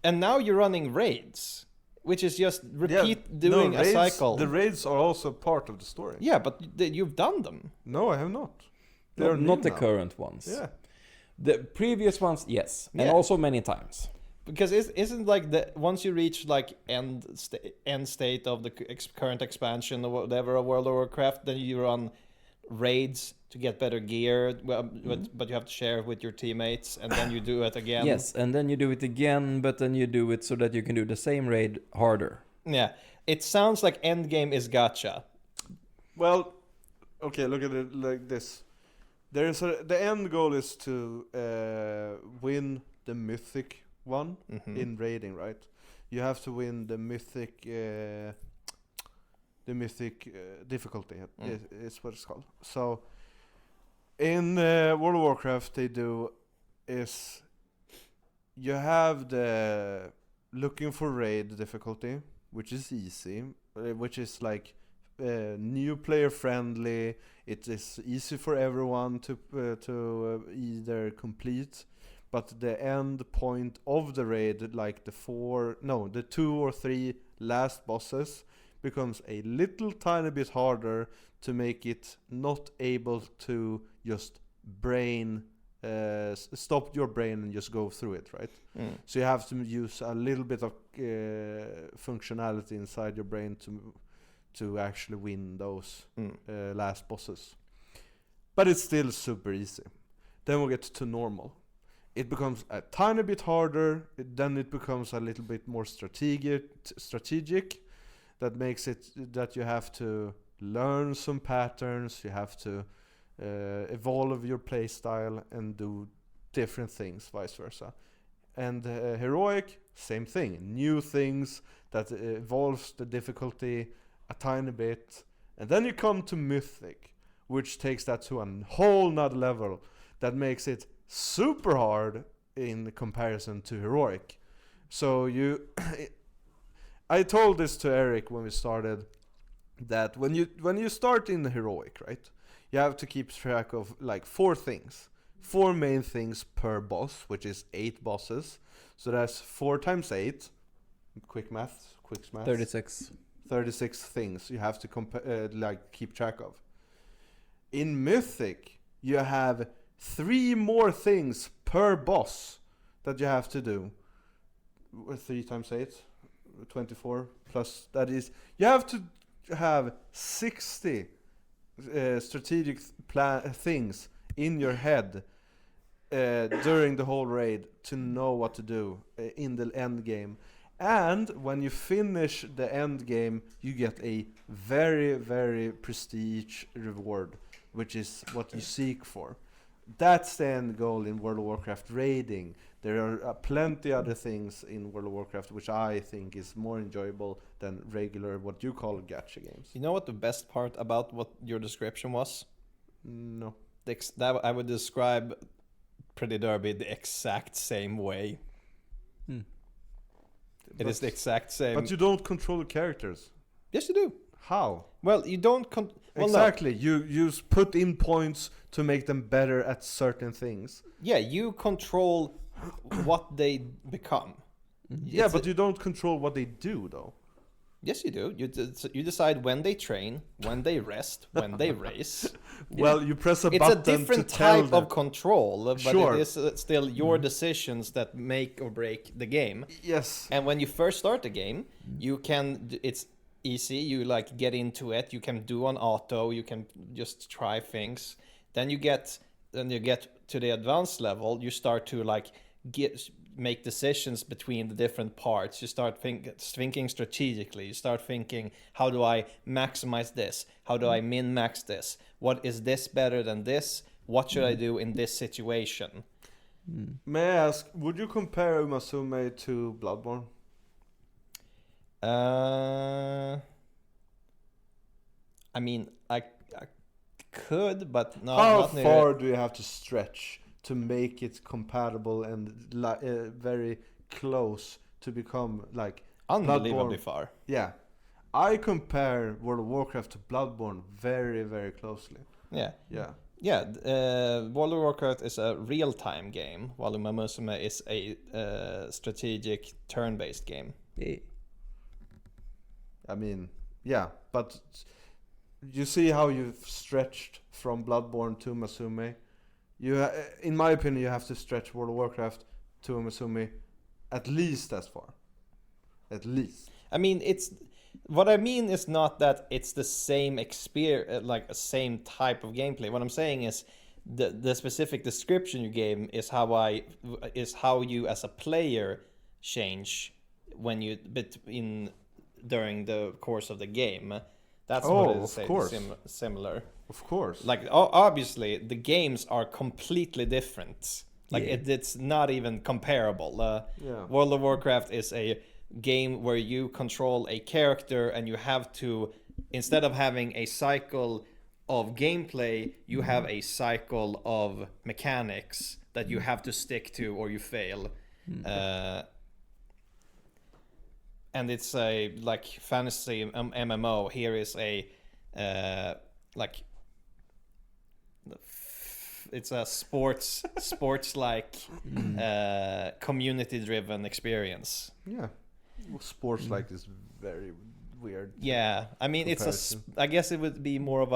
and now you're running raids, which is just doing a cycle. The raids are also part of the story. Yeah, but you've done them. No, I have not. Not the new now. current ones. Yeah. The previous ones, yes, and Yeah. also many times. Because isn't like once you reach like end state of the current expansion or whatever of World of Warcraft, then you run raids to get better gear, but you have to share with your teammates, and then you do it again. Yes, and then you do it again, but then you do it so that you can do the same raid harder. Yeah, it sounds like endgame is gacha. Well, okay, look at it like this. The end goal is to win the mythic one in raiding, right? You have to win the mythic difficulty is what it's called. So in World of Warcraft, they do is you have the looking for raid difficulty, which is easy, which is like new player friendly. It is easy for everyone to either complete. But the end point of the raid, like the 2 or 3 last bosses, becomes a little tiny bit harder to make it not able to just stop your brain and just go through it, right? So you have to use a little bit of functionality inside your brain to actually win those last bosses. But it's still super easy. Then we get to normal. It becomes a tiny bit harder, then it becomes a little bit more strategic. That makes it that you have to learn some patterns, you have to evolve your playstyle and do different things, vice versa. And heroic, same thing, new things that evolves the difficulty a tiny bit. And then you come to mythic, which takes that to a whole nother level that makes it super hard in comparison to heroic. So I told this to Eric when we started, that when you start in the heroic, right, you have to keep track of like 4 main things per boss, which is 8 bosses. So that's 4 times 8. Quick math. 36 things you have to keep track of. In mythic, you have 3 more things per boss that you have to do. 3 times 8, 24 plus that is, you have to have 60 strategic things in your head during the whole raid to know what to do in the end game. And when you finish the end game, you get a very, very prestige reward, which is what you seek for. That's the end goal in World of Warcraft raiding. There are plenty other things in World of Warcraft which I think is more enjoyable than regular, what you call gacha games. You know what the best part about what your description was? No. That I would describe Pretty Derby the exact same way. It is the exact same. But you don't control the characters. Yes, you do. How? Well, you don't. Exactly. No. You put in points to make them better at certain things. Yeah, you control what they become. Yeah, but you don't control what they do, though. Yes, you do. You decide when they train, when they rest, when they race. Well, you press a It's a button different to tell type them. of control, but Sure. it is still your decisions that make or break the game. Yes. And when you first start the game, it's easy. You like get into it. You can do on auto. You can just try things. Then you get to the advanced level. You start to like make decisions between the different parts. You start thinking strategically. You start thinking, how do I maximize this? How do I min-max this? What is this better than this? What should I do in this situation? May I ask, would you compare Umamusume to Bloodborne? I mean, I could, but no, How not near. far do you have to stretch to make it compatible and very close to become like Unbelievably Bloodborne? far. Yeah, I compare World of Warcraft to Bloodborne very, very closely. Yeah. Yeah. Yeah, World of Warcraft is a real-time game, while Umamusume is a strategic turn-based game. I mean, yeah, but you see how you've stretched from Bloodborne to Umamusume. In my opinion, you have to stretch World of Warcraft to Umamusume at least as far. At least. I mean, what I mean is not that it's the same experience, like a same type of gameplay. What I'm saying is the specific description you gave is how you as a player change when you during the course of the game. That's what it is. Of course. Similar. Of course. Like obviously the games are completely different. Like it's not even comparable. Yeah. World of Warcraft is a game where you control a character and you have to, instead of having a cycle of gameplay, you have a cycle of mechanics that you have to stick to or you fail. And it's a like fantasy MMO. Here is a like it's a sports like community driven experience. Yeah. Sports like is very weird. Yeah, I mean comparison. I guess it would be more of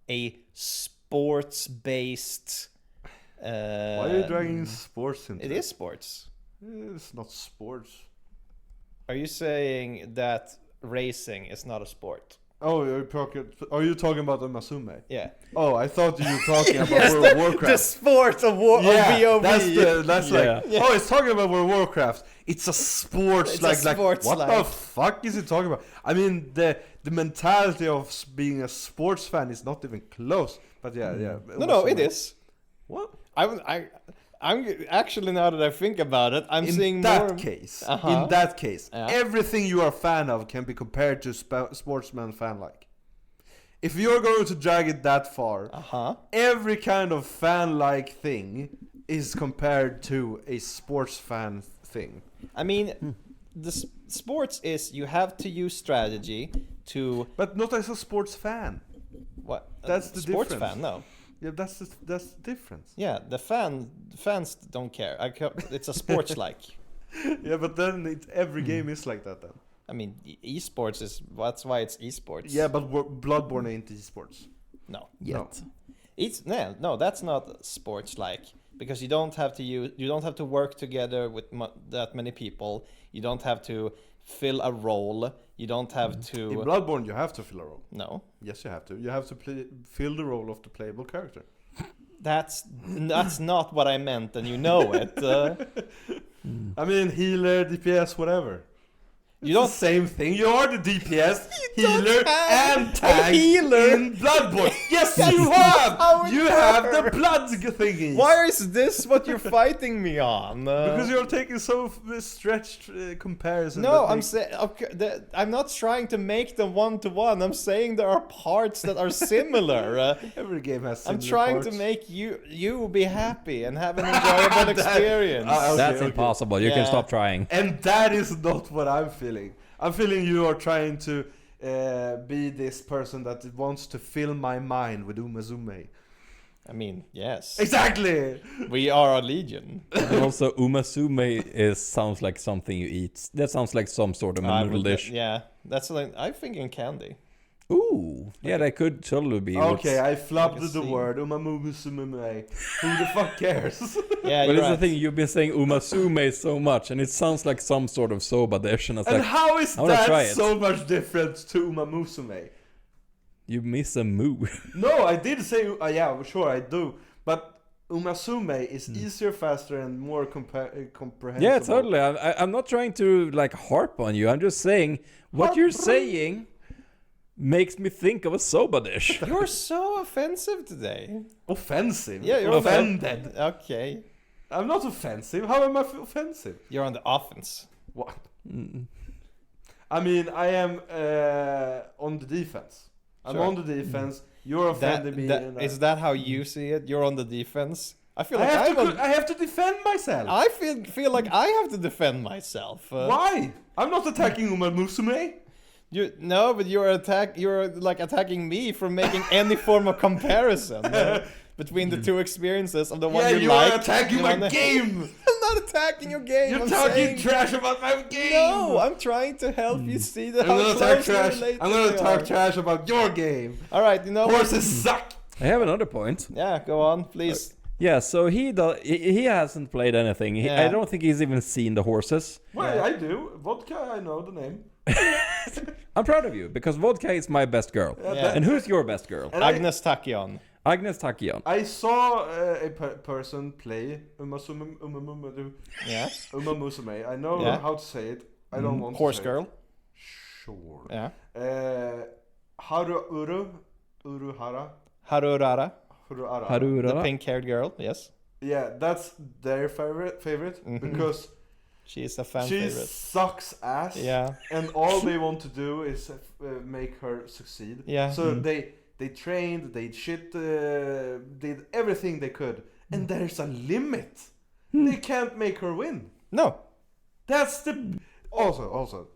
a sports based. Why are you dragging sports into It is sports. It's not sports. Are you saying that racing is not a sport? Oh, are you talking about the Umamusume? Yeah. Oh, I thought you were talking about World of Warcraft. The sport of WoW. That's Yeah. like, oh, it's talking about World of Warcraft. It's a sports, It's a sports what like. the fuck is he talking about? I mean, the mentality of being a sports fan is not even close. But yeah. No, it is. What? I'm actually, now that I think about it, I'm seeing In more. that case, Yeah. everything you are a fan of can be compared to sportsman fan like. If you're going to drag it that far, every kind of fan like thing is compared to a sports fan thing. I mean, the sports is you have to use strategy to But not as a sports fan. what? That's the sports difference. fan, no. Yeah, that's the difference. Yeah, the fans don't care. It's a sports like. Yeah, but then every game is like that then. I mean, esports is that's why it's esports. Yeah, but Bloodborne ain't esports. No. Yet. No, that's not sports like, because you don't have to work together with that many people. You don't have to fill a role. You don't have to. In Bloodborne, you have to fill a role. No. Yes, you have to. You have to fill the role of the playable character. That's not what I meant, and you know it. I mean, healer, DPS, whatever. You don't. It's the same thing. You are the DPS, don't healer, have and a tank healer. in Bloodborne. Yes, That's you not how have. it You have the works. blood thingies. Why is this what you're fighting me on? Because you're taking so stretched comparison. No, that I'm makes- saying I'm not trying to make them one to one. I'm saying there are parts that are similar. Every game has. I'm similar trying parts. to make you be happy and have an enjoyable experience. Okay, That's okay. impossible. You Yeah. can stop trying. And that is not what I'm feeling. I'm feeling you are trying to be this person that wants to fill my mind with Umamusume. I mean, yes. Exactly! We are a legion. And also, Umamusume sounds like something you eat. That sounds like some sort of a noodle dish. Yeah, that's like I'm thinking candy. Ooh, yeah, that could totally be. Okay, I like flubbed a the scene. word Umamusume. Who the fuck cares? Yeah, But you're it's the right. thing, you've been saying Umasume so much, and it sounds like some sort of soba dish, and it's And like, how is I wanna try that it. so much different to Umamusume? you miss a moo. No, I did say, yeah, sure, I do. But Umasume is easier, faster, and more comprehensible. Yeah, totally. I'm not trying to like harp on you. I'm just saying what you're saying makes me think of a soba dish. You're so offensive today. Offensive? Yeah, you're offended. Okay. I'm not offensive. How am I offensive? You're on the offense. What? I mean, I am on the defense. I'm Sure. on the defense. You're offending me. and Is that how you see it? You're on the defense. I feel like I have to defend myself. I feel like I have to defend myself. Why? I'm not attacking Umamusume. But you're like attacking me for making any form of comparison between the two experiences of the one Yeah, you you like. are attacking my game. I'm not attacking your game. You're I'm talking saying, trash about my game. no, I'm trying to help you see that I'm how gonna talk closely trash. related I'm gonna they talk are. trash about your game. All right, you know what? Horses suck. I have another point. Yeah, go on, please. Yeah, so he hasn't played anything. Yeah. I don't think he's even seen the horses. Well, Yeah. I do. Vodka, I know the name. I'm proud of you because Vodka is my best girl. Yeah. And who's your best girl? And Agnes Takion. Agnes Takion. I saw a person play Umamusume. Yeah. Umamusume. I know Yeah. how to say it. I don't want Horse to say girl. it. Sure. Yeah. Uruhara. Harurara. Haruara. The Harura. pink-haired girl. Yes. Yeah, that's their favorite because She is a fan she favorite. sucks ass. Yeah. And all they want to do is make her succeed. Yeah. So they trained, they did everything they could, and there's a limit. They can't make her win. No. That's the also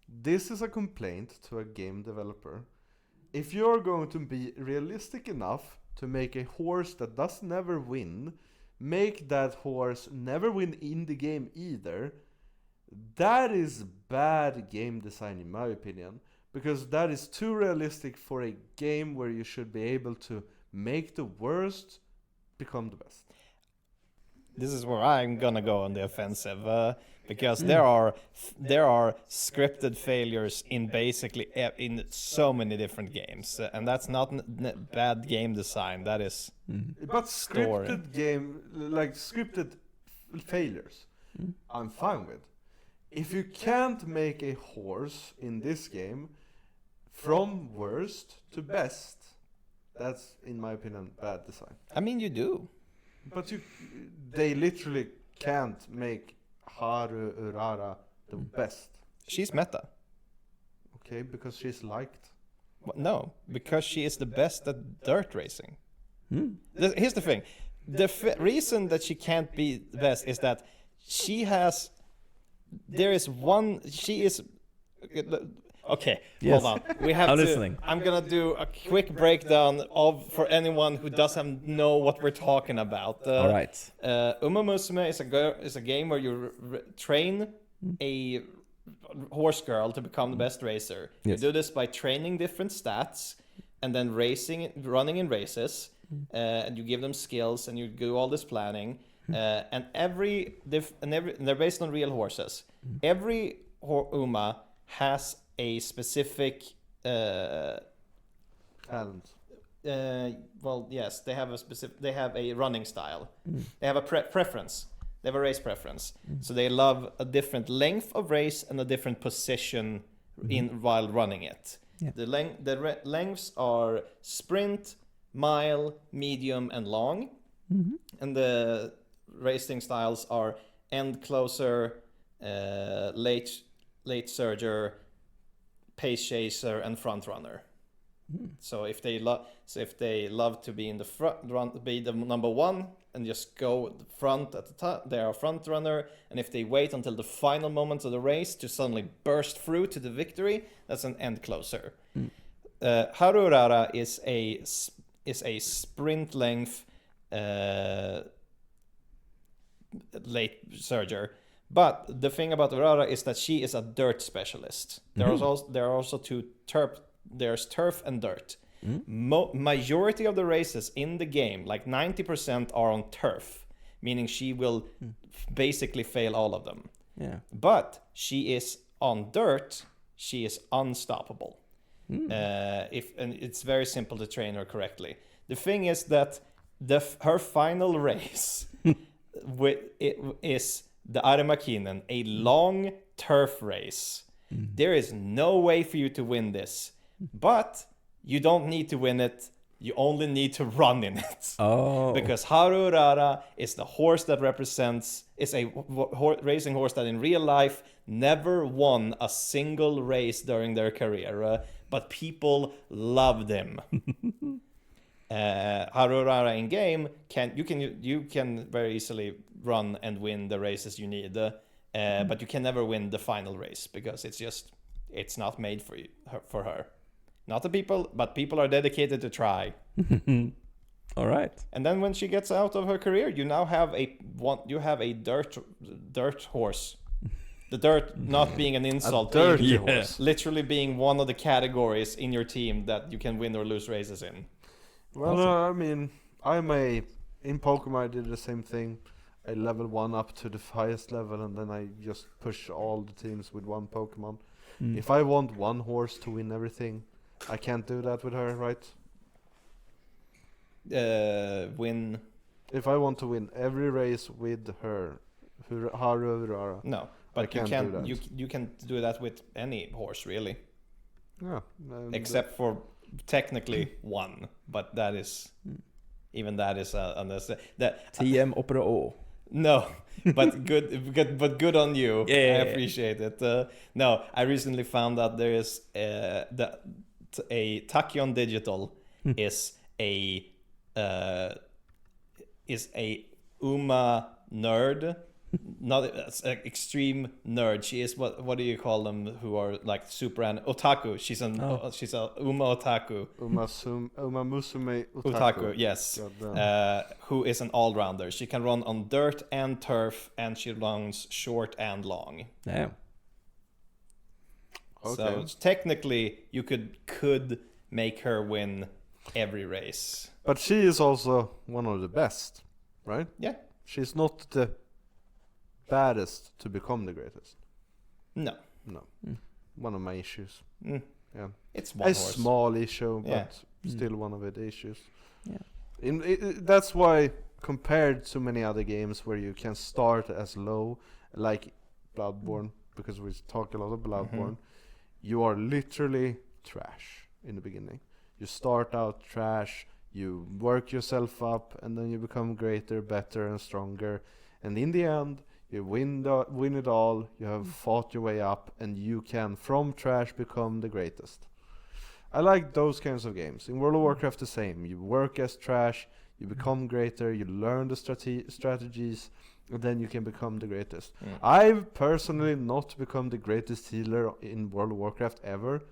this is a complaint to a game developer. If you're going to be realistic enough to make a horse that does never win, make that horse never win in the game either, that is bad game design in my opinion, because that is too realistic for a game where you should be able to make the worst become the best. This is where I'm gonna go on the offensive because there are scripted failures in basically in so many different games, and that's not bad game design. That is But Story. scripted game, like scripted failures, I'm fine with. If you can't make a horse in this game from worst to best, that's, in my opinion, bad design. I mean, you do. But they literally can't make Haru Urara the best. She's meta. Okay, because she's liked. No, because she is the best at dirt racing. Here's the thing. The reason that she can't be the best is that she has... There is one... She is... Okay, Yes. hold on. We have I'm to... listening. I'm gonna do a quick breakdown for anyone who doesn't know what we're talking about. All right. Umamusume is a game where you train a horse girl to become the best racer. Yes. You do this by training different stats and then running in races, and you give them skills and you do all this planning. And they're based on real horses. Every Uma has a specific Talent. well, yes, they have a running style. They have a preference. They have a race preference. So they love a different length of race and a different position while running it. Yeah. The lengths are sprint, mile, medium, and long. And the racing styles are end closer, late surger, pace chaser, and front runner. So if they love to be in the front, be the number one, and just go front at the top, they are a front runner. And if they wait until the final moments of the race to suddenly burst through to the victory, that's an end closer. Haru Urara is a sprint length late surger. But the thing about Urara is that she is a dirt specialist. There are also two turf. There's turf and dirt. Majority of the races in the game, like 90%, are on turf, meaning she will basically fail all of them. Yeah. But she is on dirt. She is unstoppable. And it's very simple to train her correctly. The thing is that her final race is the Armakinen, a long turf race. There is no way for you to win this, but you don't need to win it. You only need to run in it. Oh. Because Haru Urara is the horse that is a racing horse that in real life never won a single race during their career, but people loved him. Haru Urara in game you can very easily run and win the races you need, but you can never win the final race because it's not made for her. Not the people, but people are dedicated to try. All right. And then when she gets out of her career, you now have a dirt horse. The dirt not being an insult, dirty horse. literally being one of the categories in your team that you can win or lose races in. Well, I mean, in Pokemon I did the same thing. I level 1 up to the highest level, and then I just push all the teams with one Pokemon. If I want one horse to win everything, I can't do that with her, right? Win. If I want to win every race with her, Haru Urara. No, I but can't do that. You can do that with any horse really, Yeah. except for technically one. But that is even that is that TM Opera O. No, but good on you. Yeah. I appreciate it. No, I recently found out there is a Tachyon Digital is a Uma nerd, not an extreme nerd. She is what do you call them who are like super otaku? She's a Uma otaku. Umamusume Otaku, yes. Goddamn. Who is an all-rounder. She can run on dirt and turf, and she runs short and long. Yeah. So technically, you could make her win every race. But she is also one of the best, right? Yeah. She's not the baddest to become the greatest. No. One of my issues. Yeah. It's one a horse. small issue, but Yeah. still one of the issues. Yeah. That's why, compared to many other games where you can start as low, like Bloodborne, because we talked a lot of Bloodborne, you are literally trash in the beginning. You start out trash, you work yourself up, and then you become greater, better, and stronger. And in the end, you win it all, you have fought your way up, and you can, from trash, become the greatest. I like those kinds of games. In World of Warcraft, the same. You work as trash, you become greater, you learn the strategies, and then you can become the greatest. I've personally not become the greatest healer in World of Warcraft ever,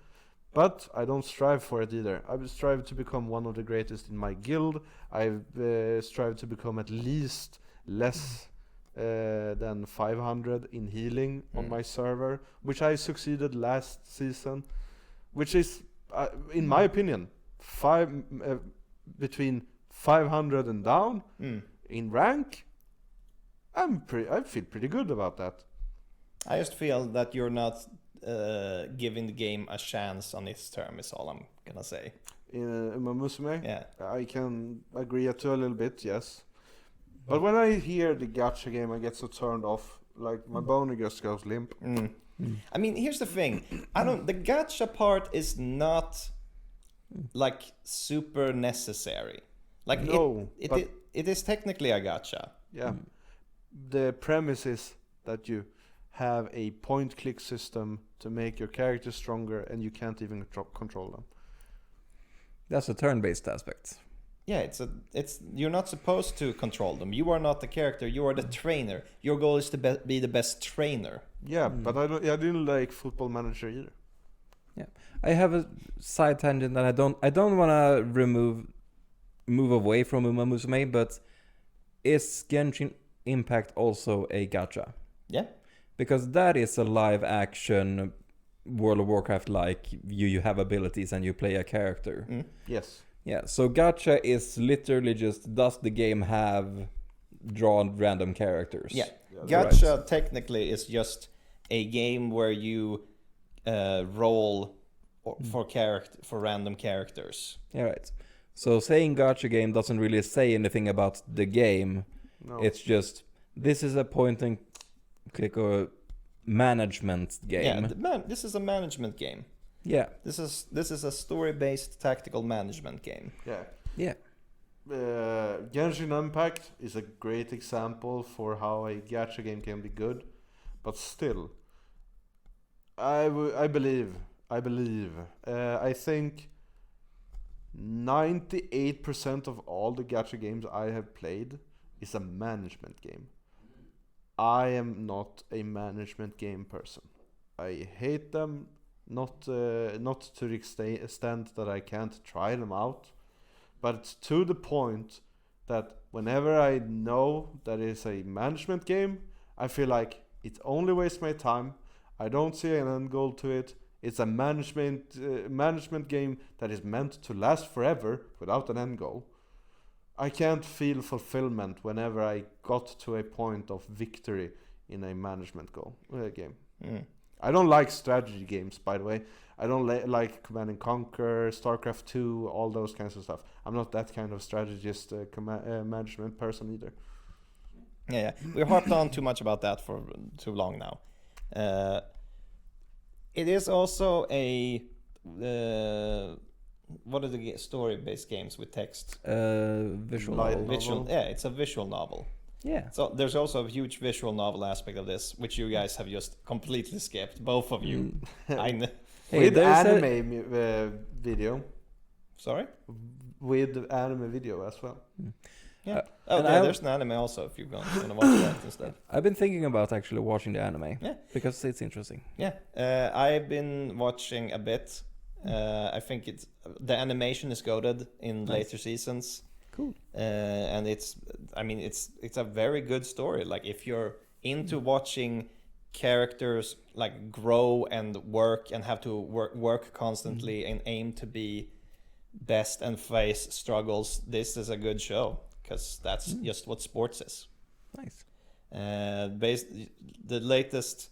but I don't strive for it either. I strive to become one of the greatest in my guild. I've strived to become at least less than 500 in healing on my server, which I succeeded last season, which is, in my opinion, between 500 and down in rank. I feel pretty good about that. I just feel that you're not giving the game a chance on its term, is all I'm gonna say. In Umamusume, Yeah. I can agree to a little bit, yes. But when I hear the gacha game, I get so turned off. Like, my boner just goes limp. I mean, here's the thing. The gacha part is not like super necessary. Like No, but- it is technically a gacha. Yeah. The premise is that you have a point-click system to make your character stronger, and you can't even control them. That's a turn-based aspect. Yeah, it's you're not supposed to control them. You are not the character. You are the trainer. Your goal is to be the best trainer. Yeah, but I didn't like Football Manager either. Yeah, I have a side tangent that I don't want to move away from Umamusume, but is Genshin Impact also a gacha? Yeah. Because that is a live action World of Warcraft like you have abilities and you play a character. Mm. Yes. Yeah, so gacha is literally just does the game have drawn random characters? Yeah. Yeah, Gacha technically is just a game where you roll for random characters. Yeah, right. So saying gacha game doesn't really say anything about the game. No. It's just this is a point and click or management game. Yeah, this is a management game. Yeah. This is a story-based tactical management game. Yeah. Yeah. Genshin Impact is a great example for how a gacha game can be good, but still, I think 98% of all the gacha games I have played is a management game. I am not a management game person. I hate them, not to the extent that I can't try them out, but to the point that whenever I know that it's a management game, I feel like it only wastes my time. I don't see an end goal to it. It's a management game that is meant to last forever without an end goal. I can't feel fulfillment whenever I got to a point of victory in a management game. Mm. I don't like strategy games, by the way. I don't like Command and Conquer, StarCraft 2, all those kinds of stuff. I'm not that kind of strategist management person either. Yeah. We harped on too much about that for too long now. It is also a what are the story-based games with text? Visual Light novel. novel. Yeah, it's a visual novel. Yeah. So there's also a huge visual novel aspect of this, which you guys have just completely skipped, both of you. I know. Hey, With there's anime video. Sorry? With anime video as well. Yeah. and There's an anime also if you're going to watch that instead. I've been thinking about actually watching the anime. Yeah. Because it's interesting. Yeah. I've been watching a bit. I think the animation is goated in later seasons. Cool. And it's a very good story. Like if you're into watching characters like grow and work and have to work constantly and aim to be best and face struggles, this is a good show because that's just what sports is. Nice. The latest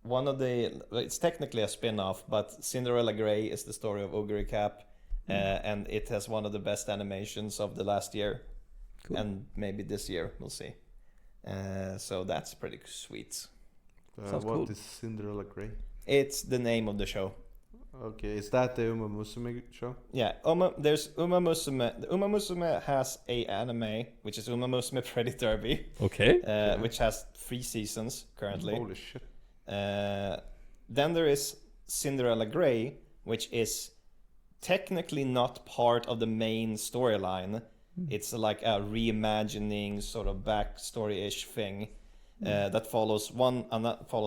it's technically a spin-off, but Cinderella Grey is the story of Ogre Cap, and it has one of the best animations of the last year. Cool. And maybe this year, we'll see. So that's pretty sweet. Sounds What cool. is Cinderella Grey? It's the name of the show. Okay, is that the Umamusume show? Yeah, there's Umamusume. The Umamusume has a anime, which is Umamusume Pretty Derby, Okay. which has 3 seasons currently. Holy shit. Then there is Cinderella Grey, which is technically not part of the main storyline. It's like a reimagining sort of backstory-ish thing that follows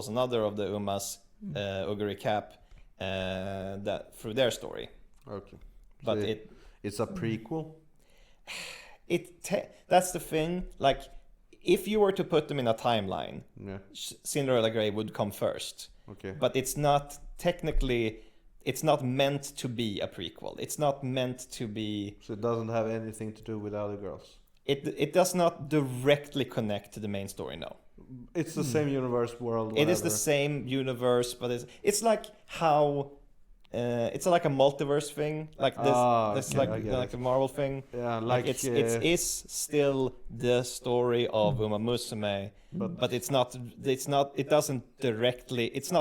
another of the Umas, Ogre Cap, that through their story. Okay. But So it's a prequel? that's the thing. Like, if you were to put them in a timeline, Yeah. Cinderella Grey would come first. Okay. But it's not meant to be a prequel. It's not meant to be. So it doesn't have anything to do with other girls? It does not directly connect to the main story. No, It's the same universe, world, it is the whatever. same universe, but it's like how it's like a multiverse thing, like this. This Okay, I like get like it. the Marvel thing. Yeah, Like like it is still the story of Umamusume, but it's not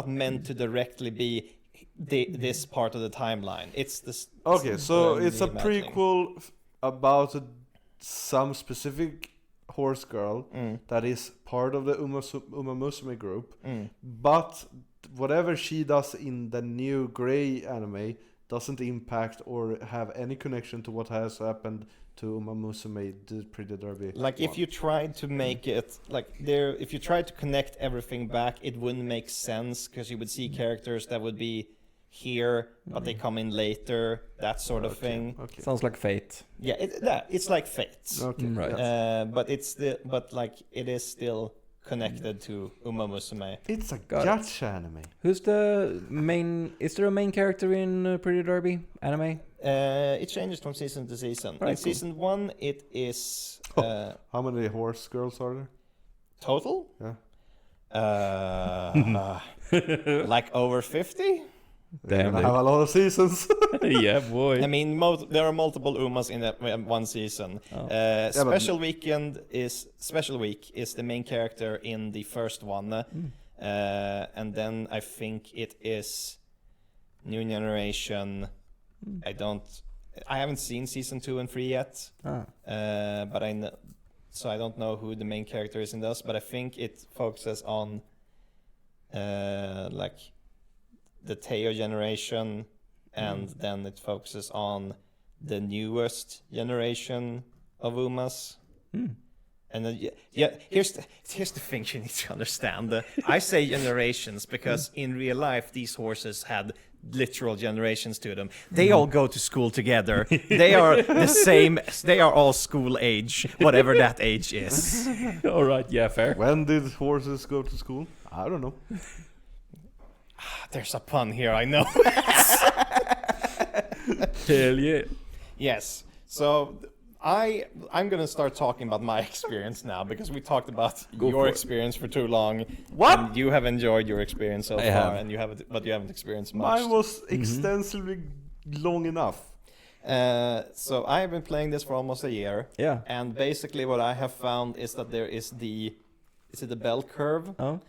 meant to directly be this part of the timeline. It's this. Okay, so it's a reimagining. prequel about some specific horse girl that is part of the Umamusume group, but whatever she does in the new Grey anime doesn't impact or have any connection to what has happened to Umamusume, the Pretty Derby. Like if you tried to make it if you tried to connect everything back, it wouldn't make sense because you would see characters that would be here, but they come in later, that sort of thing. Okay. Sounds like Fate. Yeah, it's like Fate. Okay. Right. yes. But it is still connected to Umamusume. It's a Got it. gacha anime. Who's the main? Is there a main character in Pretty Derby anime? It changes from season to season. Right, In cool. season 1, it is How many horse girls are there? total Yeah. like over 50. They're Damn, gonna dude. have a lot of seasons. Yeah, boy. I mean, there are multiple Umas in that one season. Oh. but- Special Week is the main character in the first one, and then I think it is New Generation. I haven't seen season 2 and 3 yet, but I know, so I don't know who the main character is in those. But I think it focuses on like the Teo generation, and then it focuses on the newest generation of Umas. And then, here's the thing you need to understand. I say generations because in real life these horses had literal generations to them. They all go to school together. They are the same. They are all school age, whatever that age is. All right, yeah, fair. When did horses go to school? I don't know. There's a pun here, I know. Hell yeah. Yes. So I'm gonna start talking about my experience now because we talked about Go your for it. experience for too long. What? And you have enjoyed your experience so I far, have. and you haven't, but you haven't experienced much. Mine was extensively long enough. So I have been playing this for almost a year. Yeah. And basically, what I have found is that there is the bell curve Oh.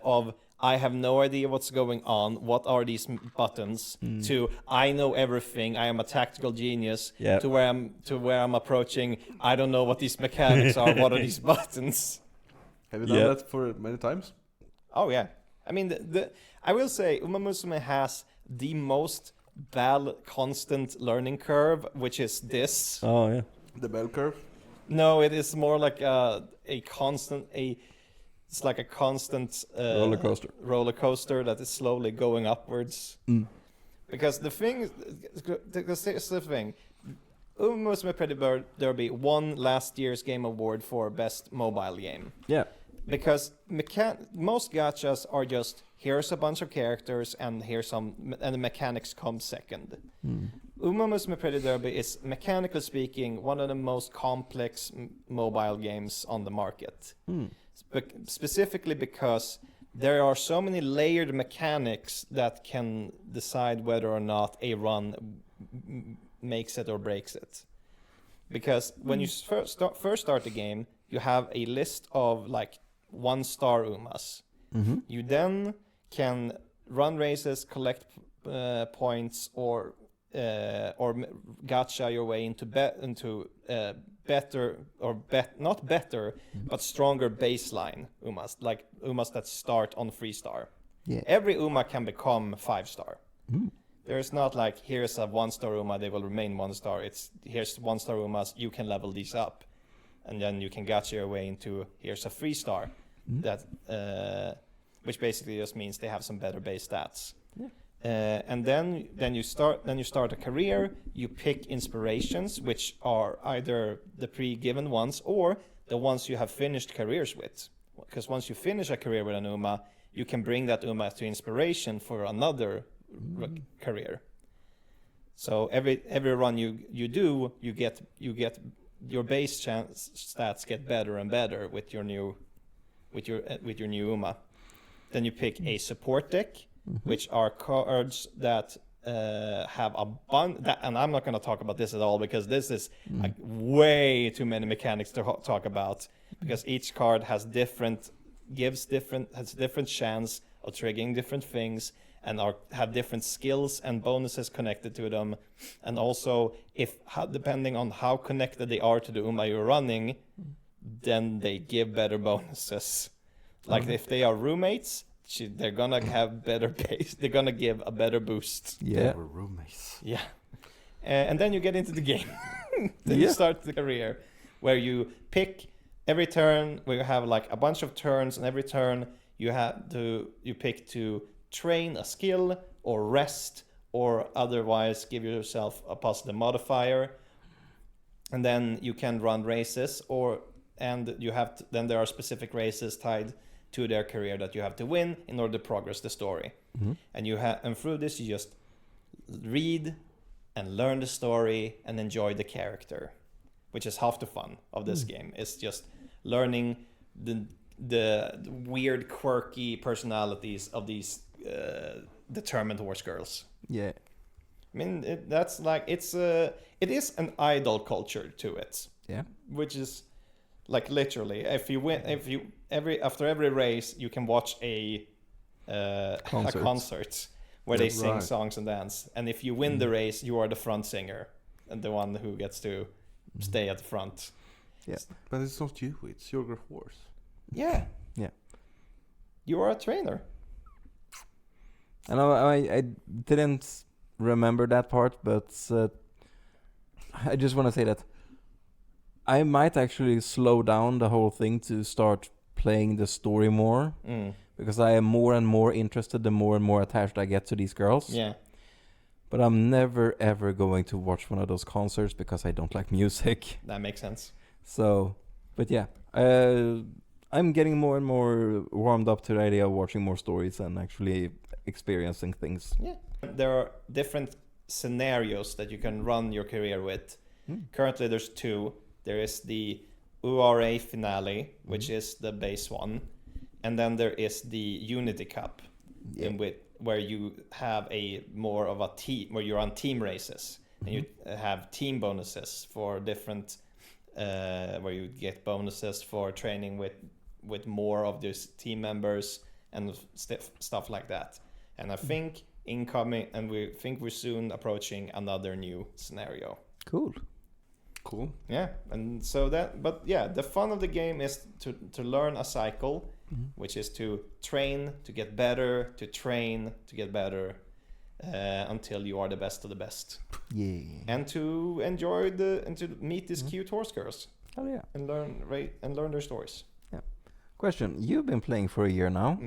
of I have no idea what's going on. What are these buttons? To I know everything. I am a tactical genius. Yep. To where I'm approaching. I don't know what these mechanics are. What are these buttons? Have you done Yeah. that for many times? Oh yeah. I mean, I will say Umamusume has the most constant learning curve, which is this. Oh yeah. The bell curve? No, it is more like it's like a constant roller coaster that is slowly going upwards. Because the thing, here's the thing, Umamusume Pretty Derby won last year's Game Award for Best Mobile Game. Yeah. Because most gachas are just, here's a bunch of characters and and the mechanics come second. Umamusume Pretty Derby is, mechanically speaking, one of the most complex mobile games on the market. Specifically because there are so many layered mechanics that can decide whether or not a run makes it or breaks it. Because when you first start the game, you have a list of like 1-star Umas. You then can run races, collect points, or gacha your way into better not better, but stronger baseline Umas, like Umas that start on 3-star. Yeah. Every Uma can become 5-star. There's not like, here's a 1-star Uma, they will remain 1-star. It's here's 1-star Umas, you can level these up, and then you can gacha your way into here's a 3-star that which basically just means they have some better base stats. And then you start a career. You pick inspirations, which are either the pre-given ones or the ones you have finished careers with. Because once you finish a career with an Uma, you can bring that Uma to inspiration for another career. So every run you do, you get your base stats get better and better with your new Uma. Then you pick a support deck, which are cards that have a bunch. And I'm not going to talk about this at all because this is like way too many mechanics to talk about. Because each card has different chance of triggering different things, and have different skills and bonuses connected to them. And also, depending on how connected they are to the Uma you're running, then they give better bonuses. Like if they are roommates, they're gonna have better base. They're gonna give a better boost. Yeah. We're roommates. Yeah. And then you get into the game. Then you start the career where you pick every turn, where you have like a bunch of turns, and every turn you pick to train a skill, or rest, or otherwise give yourself a positive modifier, and then you can run races, and you have to, then there are specific races tied to their career that you have to win in order to progress the story. And through this you just read and learn the story and enjoy the character, which is half the fun of this game. It's just learning the weird, quirky personalities of these determined horse girls. Yeah. I mean, it is an idol culture to it. Yeah. Which is like literally, after every race, you can watch a concert where they sing songs and dance. And if you win the race, you are the front singer and the one who gets to stay at the front. Yeah. But it's not you, it's your horse. Yeah. Yeah. You are a trainer. And I didn't remember that part, but I just want to say that I might actually slow down the whole thing to start playing the story more, because I am more and more interested the more and more attached I get to these girls. Yeah. But I'm never ever going to watch one of those concerts because I don't like music. That makes sense. So, but yeah, I'm getting more and more warmed up to the idea of watching more stories and actually experiencing things. Yeah. There are different scenarios that you can run your career with. Currently there's 2. There is the URA finale, which is the base one, and then there is the Unity Cup, where you have a more of a team, where you're on team races, and you have team bonuses for different, where you get bonuses for training with more of these team members and stuff like that. And I think we think we're soon approaching another new scenario. Cool. Yeah, and so the fun of the game is to learn a cycle, which is to train to get better, to train to get better, until you are the best of the best. Yeah. And to enjoy and to meet these cute horse girls. Oh yeah. And learn their stories. Yeah. Question: you've been playing for a year now.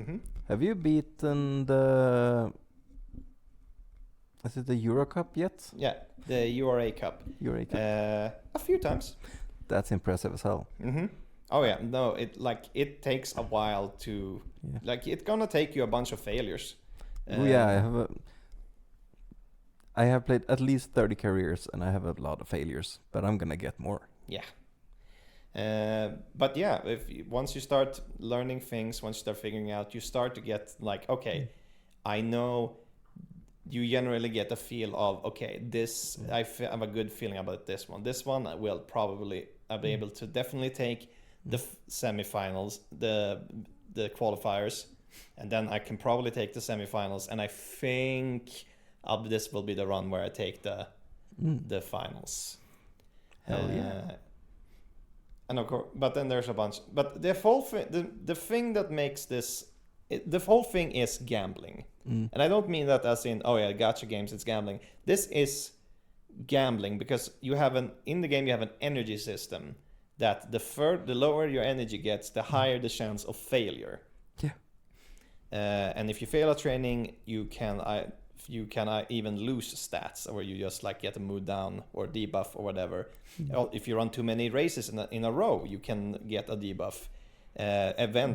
Have you beaten the? Is it the Euro Cup yet? Yeah, the URA Cup. URA Cup. A few times. That's impressive as hell. Oh yeah, no, it takes a while to it's gonna take you a bunch of failures. I have played at least 30 careers and I have a lot of failures, but I'm gonna get more. Yeah. But yeah, once you start learning things, once you start figuring out, you start to get like, okay, I know. You generally get a feel of, okay, this I have a good feeling about this one. This one I'll be able to definitely take the semifinals, the qualifiers, and then I can probably take the semifinals. And I think this will be the run where I take the finals. Hell yeah! And of course, but then there's a bunch. But the whole thing, the thing that makes this. The whole thing is gambling. And I don't mean that as in, oh yeah, gacha games, it's gambling. This is gambling because in the game you have an energy system that the lower your energy gets, the higher the chance of failure. Yeah. And if you fail at training, you can even lose stats, or you just like get a mood down or debuff or whatever. If you run too many races in a row, you can get a debuff.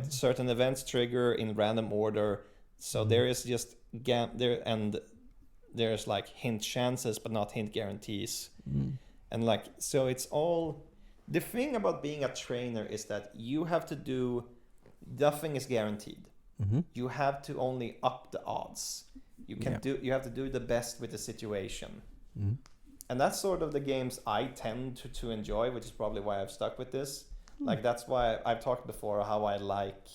Certain events trigger in random order, so there is just there's like hint chances but not hint guarantees. And like, so it's all, the thing about being a trainer is that you have to do, nothing is guaranteed. You have to only up the odds. You have to do the best with the situation. And that's sort of the games I tend to enjoy, which is probably why I've stuck with this. Like, that's why I've talked before how I like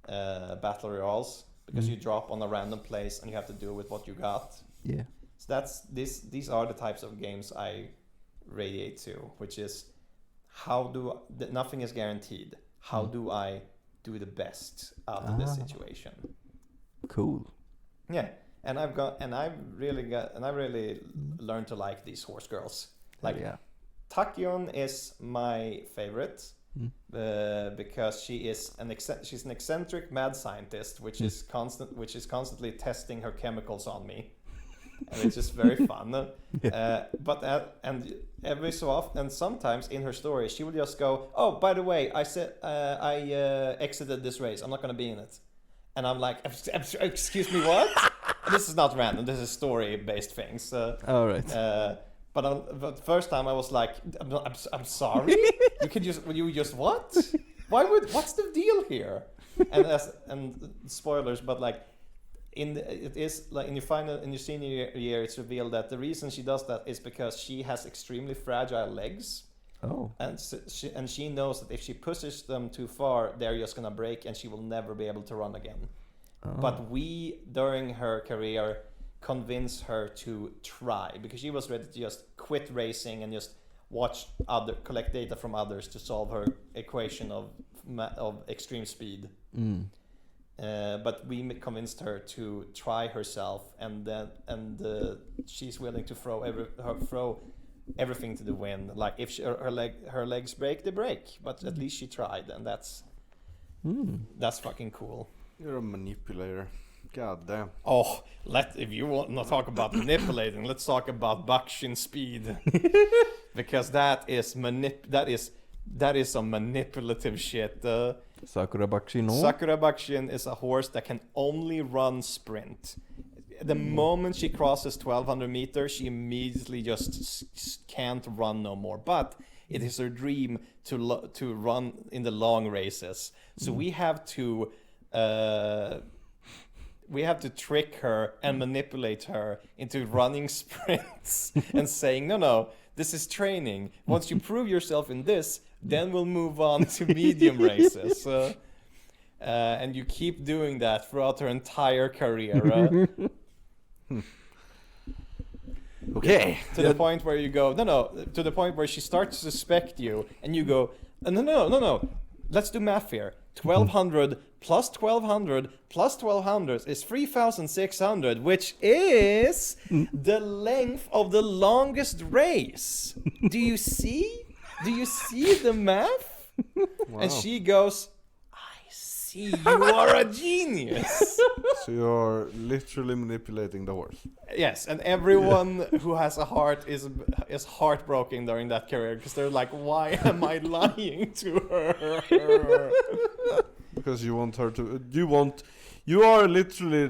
battle royales, because you drop on a random place and you have to do with what you got. Yeah. So these are the types of games I radiate to, which is nothing is guaranteed. How do I do the best out of this situation? Cool. Yeah. And I've really learned to like these horse girls. Like, Tachyon is my favorite. because she's an eccentric mad scientist, which is constantly testing her chemicals on me, and it's just very fun. And every so often, and sometimes in her story, she will just go, "Oh, by the way, I exited this race. I'm not going to be in it." And I'm like, "Excuse me, what?" This is not random. This is story-based things. All right. But first time I was like, I'm sorry. you just what? What's the deal here? And spoilers, but like in your senior year, it's revealed that the reason she does that is because she has extremely fragile legs. Oh. And she knows that if she pushes them too far, they're just gonna break, and she will never be able to run again. Oh. But we, during her career, convince her to try, because she was ready to just quit racing and just collect data from others to solve her equation of extreme speed. But we convinced her to try herself, and she's willing to throw everything to the wind. Like if her legs break, they break, but at least she tried, and that's fucking cool. You're a manipulator. God damn. Oh, if you want to talk about manipulating, let's talk about Bakshin speed, because that is some manipulative shit. Sakura Bakshin. Sakura Bakshin is a horse that can only run sprint. The moment she crosses 1200 meters, she immediately just can't run no more. But it is her dream to run in the long races. So we have to trick her and manipulate her into running sprints and saying, no, this is training. Once you prove yourself in this, then we'll move on to medium races. And you keep doing that throughout her entire career. Okay. To the point where you go, to the point where she starts to suspect you, and you go, no. Let's do math here. 1200 plus 1200 plus 1200 is 3600, which is the length of the longest race. Do you see? Do you see the math? Wow. And she goes, I see, you are a genius. So you're literally manipulating the horse. Yes, and everyone who has a heart is heartbroken during that career, because they're like, why am I lying to her? Because you want her to. You are literally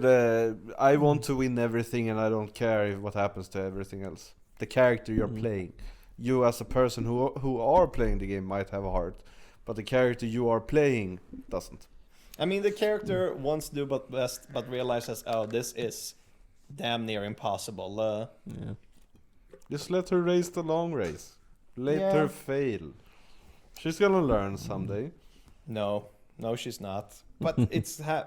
I want to win everything, and I don't care what happens to everything else. The character you're playing. You as a person who are playing the game might have a heart, but the character you are playing doesn't. I mean, the character wants to do but best, but realizes, this is damn near impossible. Just let her race the long race. Let her fail. She's gonna learn someday. No, she's not. But she's gonna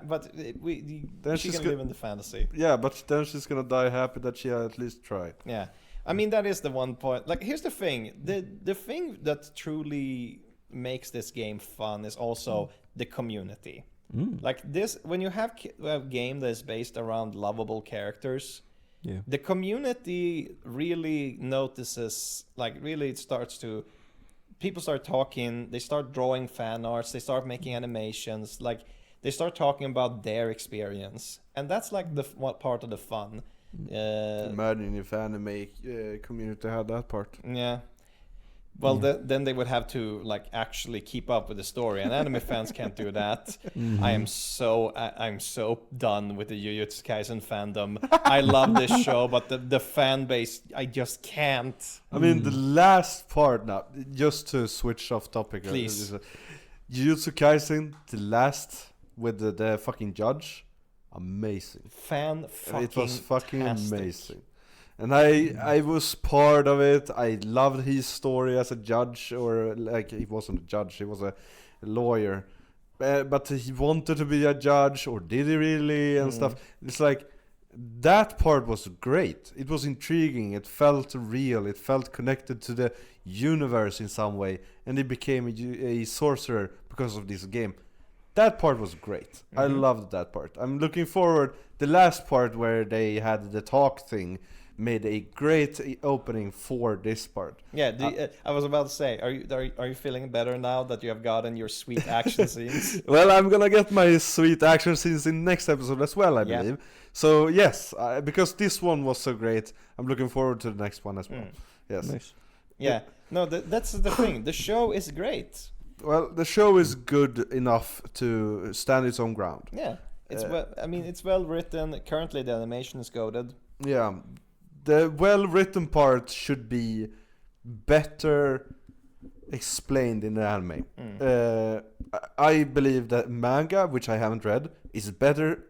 live in the fantasy. Yeah, but then she's gonna die happy that she at least tried. Yeah, I mean that is the one point. Like, here's the thing: the thing that truly makes this game fun is also the community. Like this, when you have a game that is based around lovable characters, the community really notices. Like, really, it starts to. People start talking. They start drawing fan arts. They start making animations. Like, they start talking about their experience, and that's like what part of the fun. Imagine if anime community had that part. Yeah. Well, then they would have to like actually keep up with the story, and anime fans can't do that. I'm so done with the Jujutsu Kaisen fandom. I love this show, but the fan base, I just can't. I mean, the last part now, just to switch off topic. Please. Jujutsu Kaisen, the last with the fucking judge, amazing. It was fucking amazing. And I was part of it. I loved his story as a judge, or like, he wasn't a judge, he was a lawyer. But he wanted to be a judge, or did he really, and stuff. It's like, that part was great. It was intriguing, it felt real, it felt connected to the universe in some way. And he became a sorcerer because of this game. That part was great. I loved that part. I'm looking forward, the last part where they had the talk thing made a great opening for this part. Yeah, I was about to say, are you feeling better now that you have gotten your sweet action scenes? Well, I'm gonna get my sweet action scenes in next episode as well, I believe. So yes, because this one was so great, I'm looking forward to the next one as well. Yes. Nice. Yeah, no, that's the thing. The show is great. Well, the show is good enough to stand its own ground. Yeah, it's well written. Currently, the animation is goated. Yeah, the well-written part should be better explained in the anime. I believe that manga, which I haven't read, is better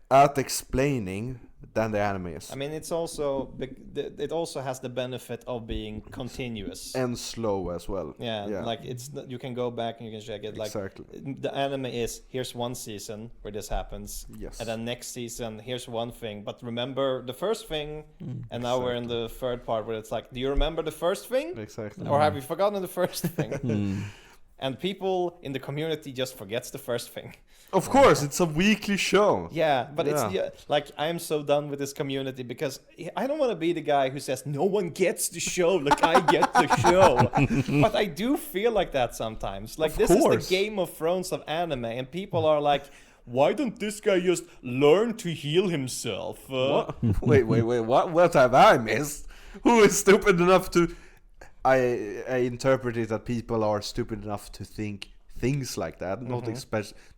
at explaining than the anime is. I mean, it also has the benefit of being continuous and slow as well. Yeah, like you can go back and you can check it. Like exactly. The anime is, here's one season where this happens, yes, and then next season here's one thing. But remember the first thing, and now we're in the third part where it's like, do you remember the first thing? Exactly. Or have you forgotten the first thing? And people in the community just forgets the first thing. Of course, it's a weekly show. Yeah, but it's like, I am so done with this community because I don't want to be the guy who says no one gets the show like I get the show. But I do feel like that sometimes. Like, this is the Game of Thrones of anime, and people are like, why don't this guy just learn to heal himself? Wait, what have I missed? Who is stupid enough to... I interpret it that people are stupid enough to think things like that,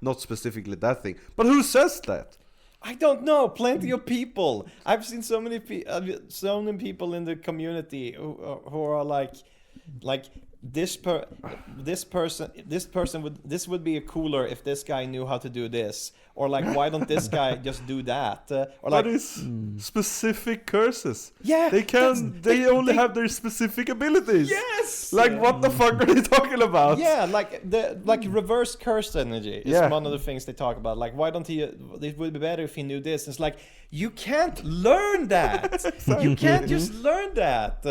not specifically that thing. But who says that? I don't know. Plenty of people. I've seen so many people in the community who are like this would be cooler if this guy knew how to do this, or like, why don't this guy just do that, or like, that is specific curses. Yeah, they only have their specific abilities. Yes, like what the fuck are they talking about? Yeah, like reverse curse energy is one of the things they talk about. Like, why don't he? It would be better if he knew this. It's like, you can't learn that. You can't just learn that.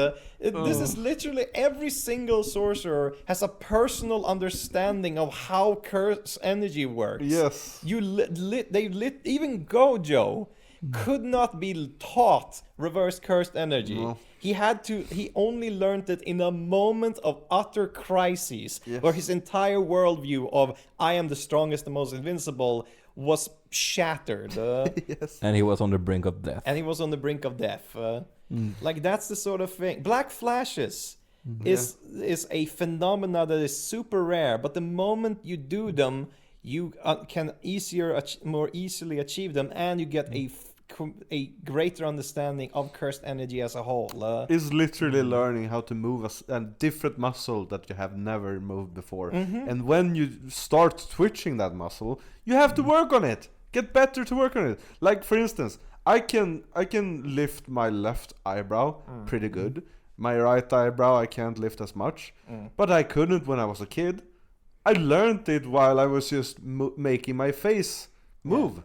This is literally every single sorcerer has a personal understanding of how curse energy works. Yes. Even Gojo could not be taught reverse cursed energy. No. He only learned it in a moment of utter crisis, where his entire worldview of I am the strongest, the most invincible was shattered. Yes. And he was on the brink of death. Like, that's the sort of thing. Black flashes is a phenomena that is super rare, but the moment you do them, you can more easily achieve them, and you get a greater understanding of cursed energy as a whole. Is literally learning how to move a different muscle that you have never moved before. And when you start twitching that muscle, you have to work on it. Get better to work on it. Like, for instance, I can lift my left eyebrow pretty good. My right eyebrow I can't lift as much, but I couldn't when I was a kid. I learned it while I was just making my face move.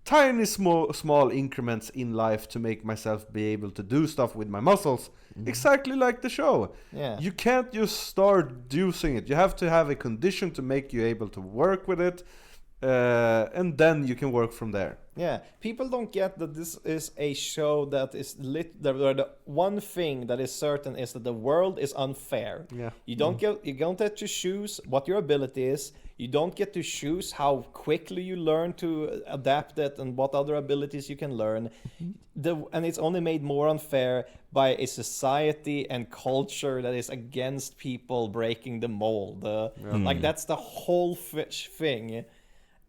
Tiny small increments in life to make myself be able to do stuff with my muscles, exactly like the show. You can't just start using it. You have to have a condition to make you able to work with it, and then you can work from there. Yeah, people don't get that this is a show that is the one thing that is certain is that the world is unfair. Yeah. You don't get to choose what your ability is. You don't get to choose how quickly you learn to adapt it and what other abilities you can learn. And it's only made more unfair by a society and culture that is against people breaking the mold. Like, that's the whole thing.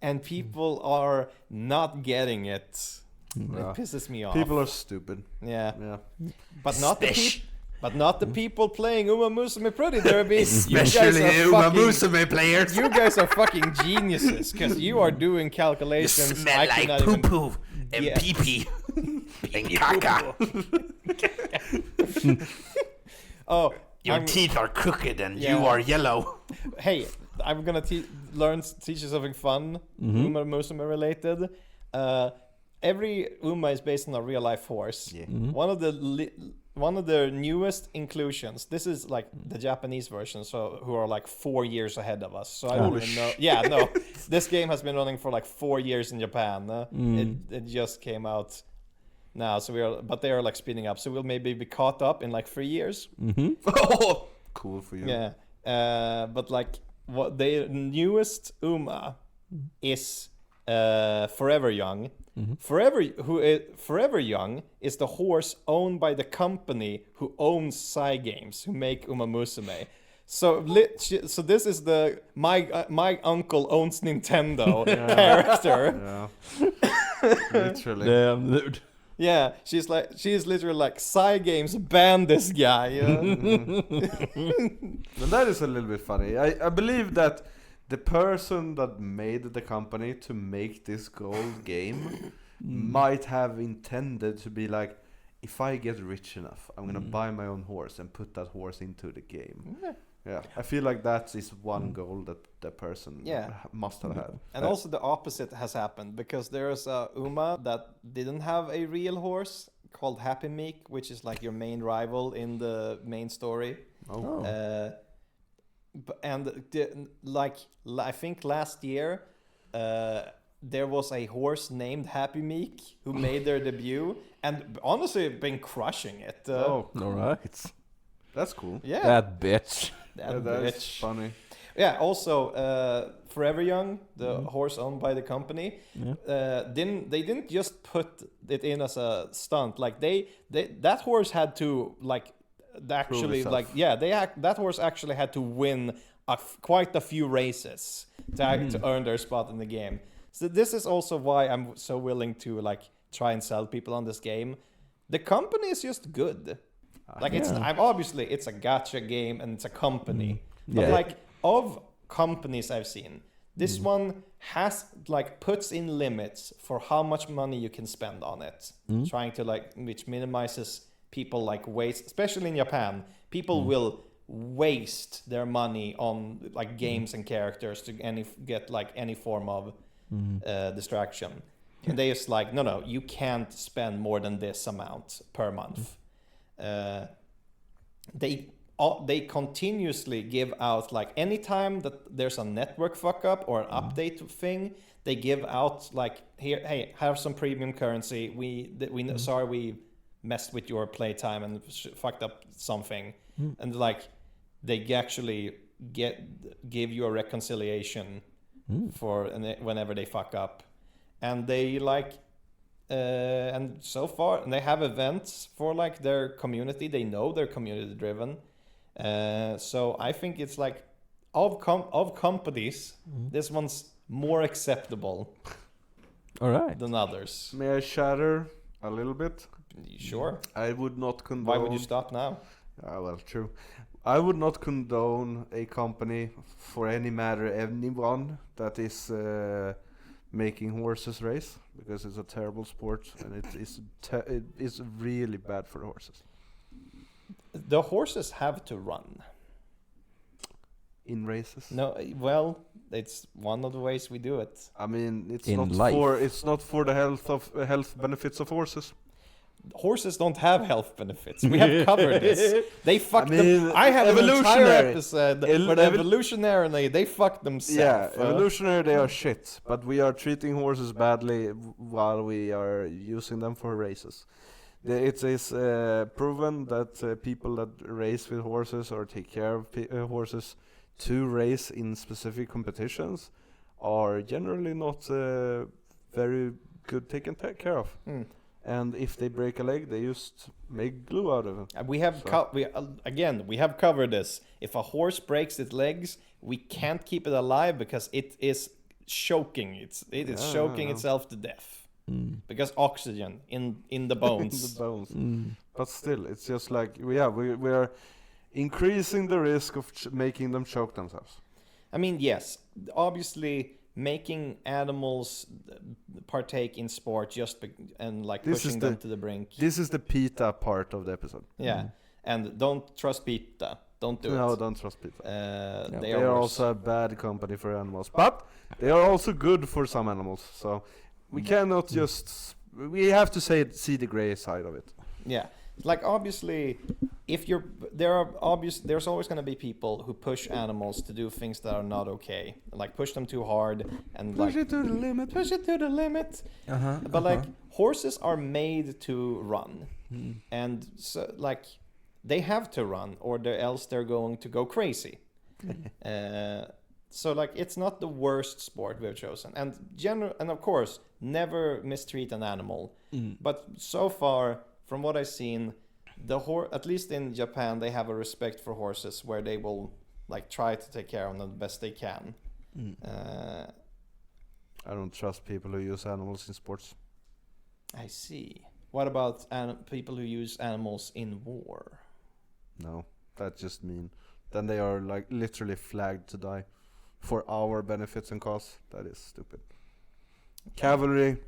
And people are not getting it. It pisses me off. People are stupid. Yeah. But not the people playing Umamusume Pretty Derby. Especially Umamusume players. You guys are fucking geniuses, because you are doing calculations. You smell like poo-poo and pee-pee and caca. Oh, your teeth are crooked and you are yellow. Hey, I'm gonna teach you something fun, Umamusume related. Every Uma is based on a real life horse. One of the newest inclusions. This is like the Japanese version, so who are like 4 years ahead of us. So I don't even know. Yeah, no, this game has been running for like 4 years in Japan. It just came out now, so but they are like speeding up. So we'll maybe be caught up in like 3 years. Oh, cool for you. Yeah. But like what the newest Uma is Forever Young. Forever Young is the horse owned by the company who owns Psy Games, who make Umamusume. So this is the my uncle owns Nintendo character. Yeah. Literally. Damn, dude. Yeah, she's literally like Psy Games banned this guy. Yeah. And that is a little bit funny. I believe that the person that made the company to make this gold game might have intended to be like, if I get rich enough, I'm gonna buy my own horse and put that horse into the game. Yeah, I feel like that is one goal that the person must have had. And also the opposite has happened, because there's a Uma that didn't have a real horse called Happy Meek, which is like your main rival in the main story. I think last year there was a horse named Happy Meek who made their debut and honestly been crushing it. All right. That's cool. Yeah, That bitch. That's funny. Yeah. Also, Forever Young, the horse owned by the company, they didn't just put it in as a stunt. Like that horse had to like actually like that horse actually had to win quite a few races to earn their spot in the game. So this is also why I'm so willing to like try and sell people on this game. The company is just good. Like obviously it's a gacha game and it's a company. But like of companies I've seen, this one has like puts in limits for how much money you can spend on it. Trying to like, which minimizes people like waste, especially in Japan. People will waste their money on like games and characters to get like any form of distraction. And they just like, no, you can't spend more than this amount per month. They continuously give out like anytime that there's a network fuck up or an update thing, they give out like, here, hey, have some premium currency. We sorry we messed with your playtime and fucked up something, and like they actually give you a reconciliation for whenever they fuck up, and they like. And so far, and they have events for like their community. They know they're community driven. So I think it's like of companies, this one's more acceptable. All right. Than others. May I shatter a little bit? Sure. I would not condone. Why would you stop now? Well, true. I would not condone a company for any matter, anyone that is making horses race, because it's a terrible sport and it is really bad for the horses. The horses have to run. In races? No, well, it's one of the ways we do it. I mean, it's In not life. for the health benefits of horses. Horses don't have health benefits. We have covered this. They fucked them. I have an entire evolutionary. episode where evolutionarily they fucked themselves. Yeah, evolutionary they are shit, but we are treating horses badly while we are using them for races. It is proven that people that race with horses or take care of horses to race in specific competitions are generally not very good taken care of. And if they break a leg, they just make glue out of it. We have we have covered this. If a horse breaks its legs, we can't keep it alive because it is choking. It is choking itself to death because oxygen in the bones. The bones. But still, it's just like we are increasing the risk of making them choke themselves. I mean, yes, obviously. Making animals partake in sport and like pushing them to the brink. This is the PETA part of the episode. Yeah, and don't trust PETA. Don't do it. No, don't trust PETA. They are also a bad company for animals, but they are also good for some animals. So we cannot just. We have to see the gray side of it. Yeah. Like obviously, there's always going to be people who push animals to do things that are not okay, like push them too hard and Push like it to the limit. push it to the limit. But like horses are made to run, and so like they have to run, or else they're going to go crazy. So like it's not the worst sport we've chosen, and of course never mistreat an animal. But so far, from what I've seen, at least in Japan, they have a respect for horses where they will like try to take care of them the best they can. I don't trust people who use animals in sports. I see. What about people who use animals in war? No, that's just mean. Then they are like literally flagged to die for our benefits and cause. That is stupid. Cavalry,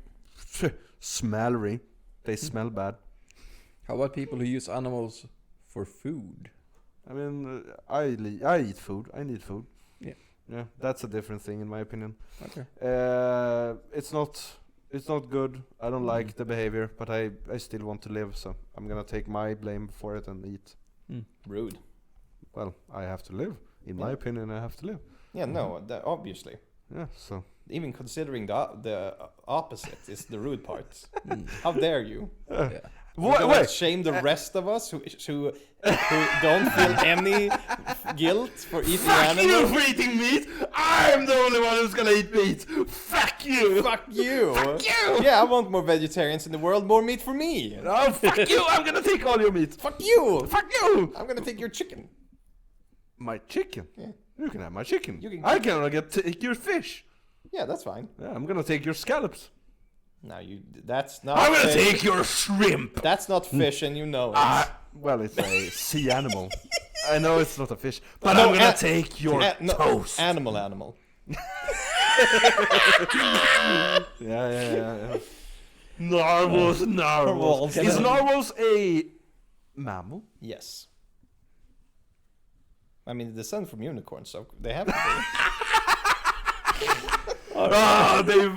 smellery. They smell bad. How about people who use animals for food? I mean, I eat food. I need food. Yeah, that's a different thing in my opinion. Okay. It's not good. I don't like the behavior, but I still want to live, so I'm gonna take my blame for it and eat. Rude. Well, I have to live. In my opinion, I have to live. Yeah, no, obviously. Yeah, so. Even considering the opposite is the rude part. How dare you? Wait. Shame the rest of us who don't feel any guilt for eating Fuck you animals. for eating meat! I'm the only one who's gonna eat meat! Fuck you! Fuck you! Fuck you! Yeah, I want more vegetarians in the world, more meat for me. Oh, fuck you! I'm gonna take all your meat! Fuck you! Fuck you! I'm gonna take your chicken. My chicken? Yeah. You can have my chicken. You can I can take your fish. Yeah, that's fine. Yeah, I'm gonna take your scallops. Now that's not. I'm gonna fish. take your shrimp. That's not fish, and you know it. Well, it's a sea animal. I know it's not a fish, but I'm gonna take your toast. Animal. Yeah. Narwhals. Is narwhals a mammal? Yes. I mean, they descend from unicorns, so they have to be.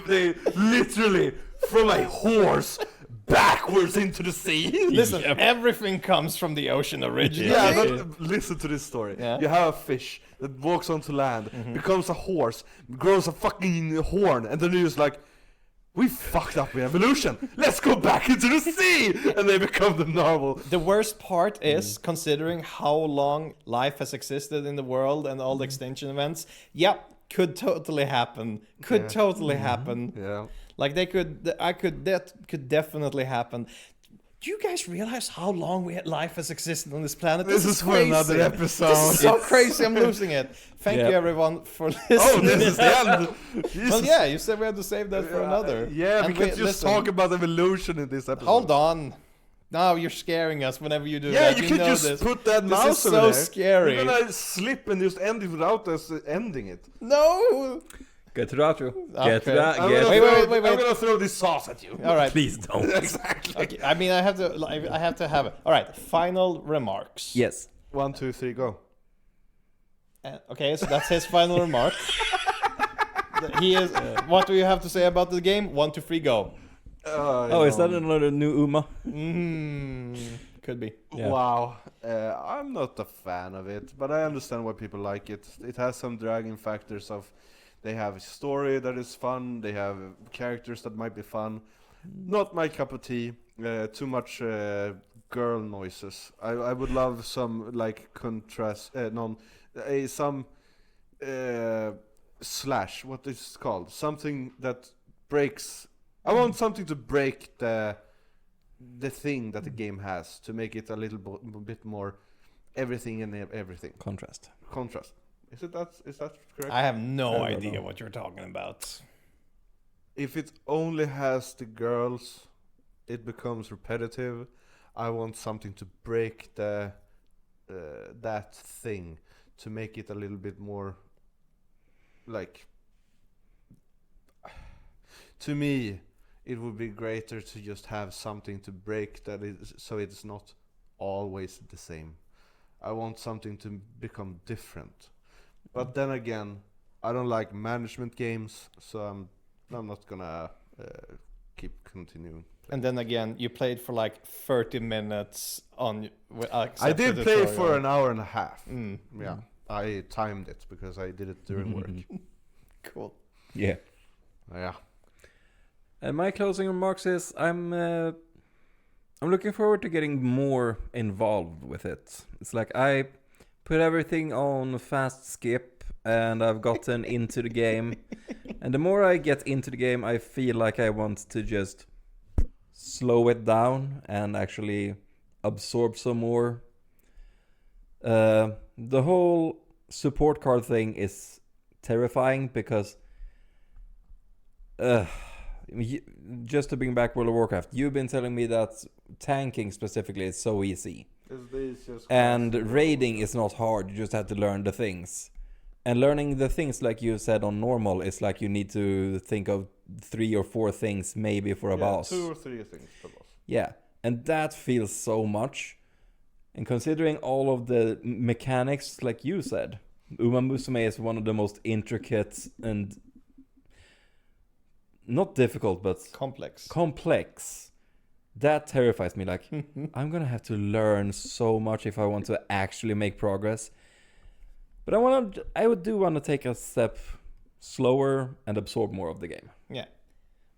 They literally from a horse backwards into the sea. Listen, everything comes from the ocean originally. Yeah, but listen to this story. Yeah. You have a fish that walks onto land, becomes a horse, grows a fucking horn, and then you're just like, we fucked up with evolution. Let's go back into the sea, and they become the narwhal. The worst part is, considering how long life has existed in the world and all the extinction events, yep, could totally happen. Could totally happen. Yeah. Like that could definitely happen. Do you guys realize how long life has existed on this planet? This is for crazy. another episode. This is so crazy. I'm losing it. Thank you everyone for listening. Oh, this is the end. Well, yeah, you said we had to save that for another. Yeah, And we can just talk about evolution in this episode. Hold on. Now you're scaring us whenever you do Yeah, that. you We could know just this. put that This mouse is over so there. scary. We're gonna slip and just end it without us ending it. No. Get to the outro. Okay. Get to the... I'm Get gonna Wait, throw- wait. I'm gonna throw this sauce at you. All right. Please don't. Exactly. Okay. I mean, I have to have it. All right. Final remarks. Yes. 1, 2, 3, go. Okay, so that's his final remark. He is. What do you have to say about the game? 1, 2, 3, go. Oh, is that another new Uma? Could be. Yeah. Wow. I'm not a fan of it, but I understand why people like it. It has some dragging factors of they have a story that is fun, they have characters that might be fun. Not my cup of tea. Too much girl noises. I would love some like contrast, some slash. What is it called? Something that breaks. I want something to break the thing that the game has to make it a little bit more everything and everything. Contrast. Is that correct? I have no I don't idea know. what you're talking about. If it only has the girls, it becomes repetitive. I want something to break the that thing to make it a little bit more like. To me, it would be greater to just have something to break that is so it's not always the same. I want something to become different. But then again, I don't like management games, so I'm not gonna keep continuing. And then again, you played for like 30 minutes on. I did play for an hour and a half. Mm. Yeah, I timed it because I did it during work. Cool. Yeah. Yeah. And my closing remarks is I'm looking forward to getting more involved with it. It's like I put everything on fast skip and I've gotten into the game. And the more I get into the game, I feel like I want to just slow it down and actually absorb some more. The whole support card thing is terrifying because just to bring back World of Warcraft, you've been telling me that tanking specifically is so easy. And raiding is not hard, you just have to learn the things. And learning the things, like you said on normal, is like you need to think of 3 or 4 things maybe for a boss. 2 or 3 things per boss. Yeah, and that feels so much. And considering all of the mechanics, like you said, Umamusume is one of the most intricate and not difficult, but complex. That terrifies me. Like, I'm gonna have to learn so much if I want to actually make progress. But I do want to take a step slower and absorb more of the game. Yeah.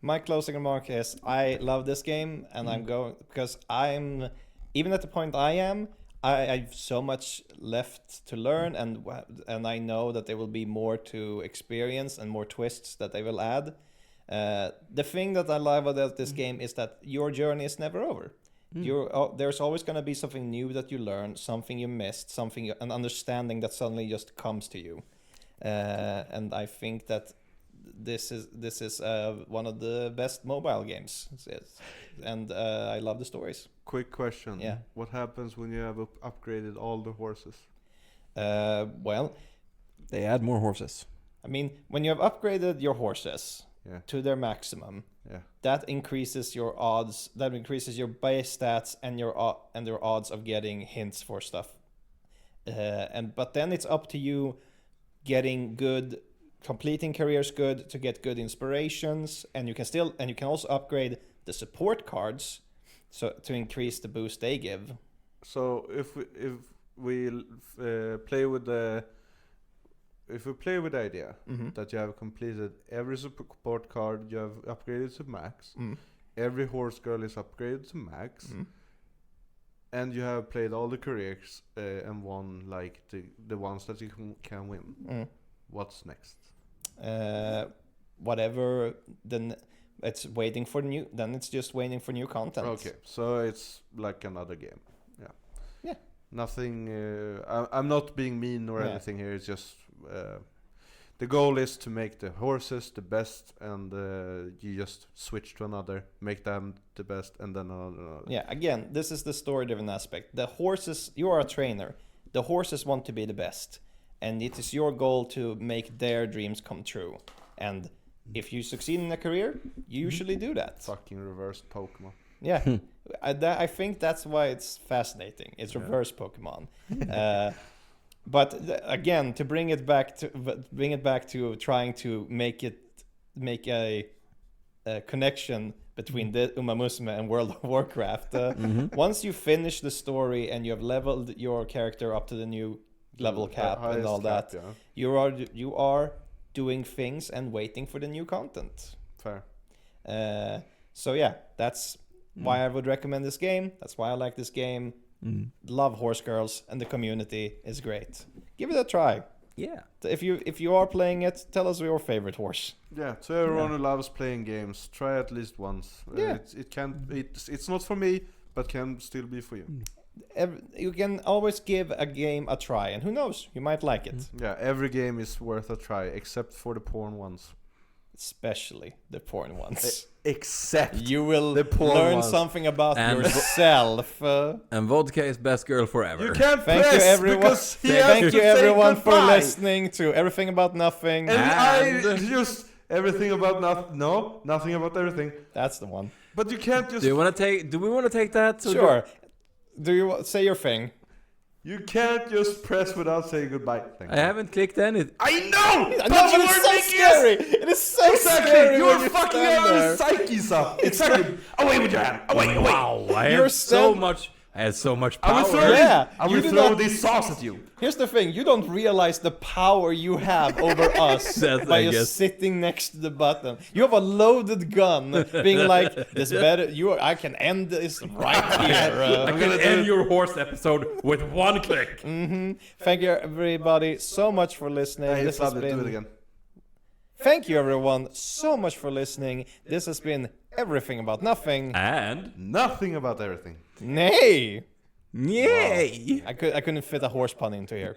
My closing remark is I love this game, and I'm going because I'm even at the point I am. I've so much left to learn, and I know that there will be more to experience and more twists that they will add. The thing that I love about this game is that your journey is never over. There's always going to be something new that you learn, something you missed, an understanding that suddenly just comes to you. And I think that this is one of the best mobile games, and I love the stories. Quick question. Yeah. What happens when you have upgraded all the horses? Well, they add more horses. I mean, when you have upgraded your horses to their maximum, that increases your odds. That increases your base stats and their odds of getting hints for stuff. But then it's up to you getting good, completing careers good to get good inspirations, and you can also upgrade the support cards, so to increase the boost they give. So if we play with the idea that you have completed every support card, you have upgraded to max, every horse girl is upgraded to max, and you have played all the careers and won like the ones that you can win. What's next? Whatever. Then it's waiting for new. Then it's just waiting for new content. Okay, so it's like another game. Yeah. Nothing. I'm not being mean or anything here. It's just the goal is to make the horses the best, and you just switch to another, make them the best, and then another. Yeah. Again, this is the story-driven aspect. The horses. You are a trainer. The horses want to be the best, and it is your goal to make their dreams come true. And if you succeed in a career, you usually do that. Fucking reverse Pokemon. Yeah, I think that's why it's fascinating. It's reverse Pokemon. But again, to bring it back to trying to make a connection between the Umamusume and World of Warcraft. Once you finish the story and you have leveled your character up to the new level cap and all that, you are doing things and waiting for the new content. Fair. So yeah, that's why I would recommend this game. That's why I like this game. Love horse girls, and the community is great. Give it a try. Yeah. If you are playing it, tell us your favorite horse. Yeah, to everyone who loves playing games, try at least once. Yeah. It's not for me, but can still be for you. You can always give a game a try, and who knows, you might like it. Yeah, every game is worth a try, except for the porn ones. Especially the porn ones. Except you will the porn learn ones. something about yourself. And vodka is best girl forever. You can't Thank press you everyone. because he has Thank to you say everyone for goodbye. listening to Everything About Nothing. And I just everything about nothing about everything. That's the one. But you can't just. Do we want to take that? Sure. Do you say your thing? You can't just press without saying goodbye. Thank I you. haven't clicked anything. I know! No, but it's so scary! It is so scary when You're you fucking stand our there. psyches up! Exactly! Away with your hand! Away, away! Wow, I You're have so stand- much. I have so much I will power. throw, Yeah, I you will do throw not- this sauce at you. Here's the thing, you don't realize the power you have over us That's, by I just guess. sitting next to the button. You have a loaded gun, being like, this better, I can end this right here. I can end your horse episode with one click. Thank you everybody so much for listening. Hey, This has Fabio, do it been... again. Thank you everyone so much for listening. This has been Everything About Nothing. And Nothing about everything. Nay! yay! I couldn't fit a horse pun into here.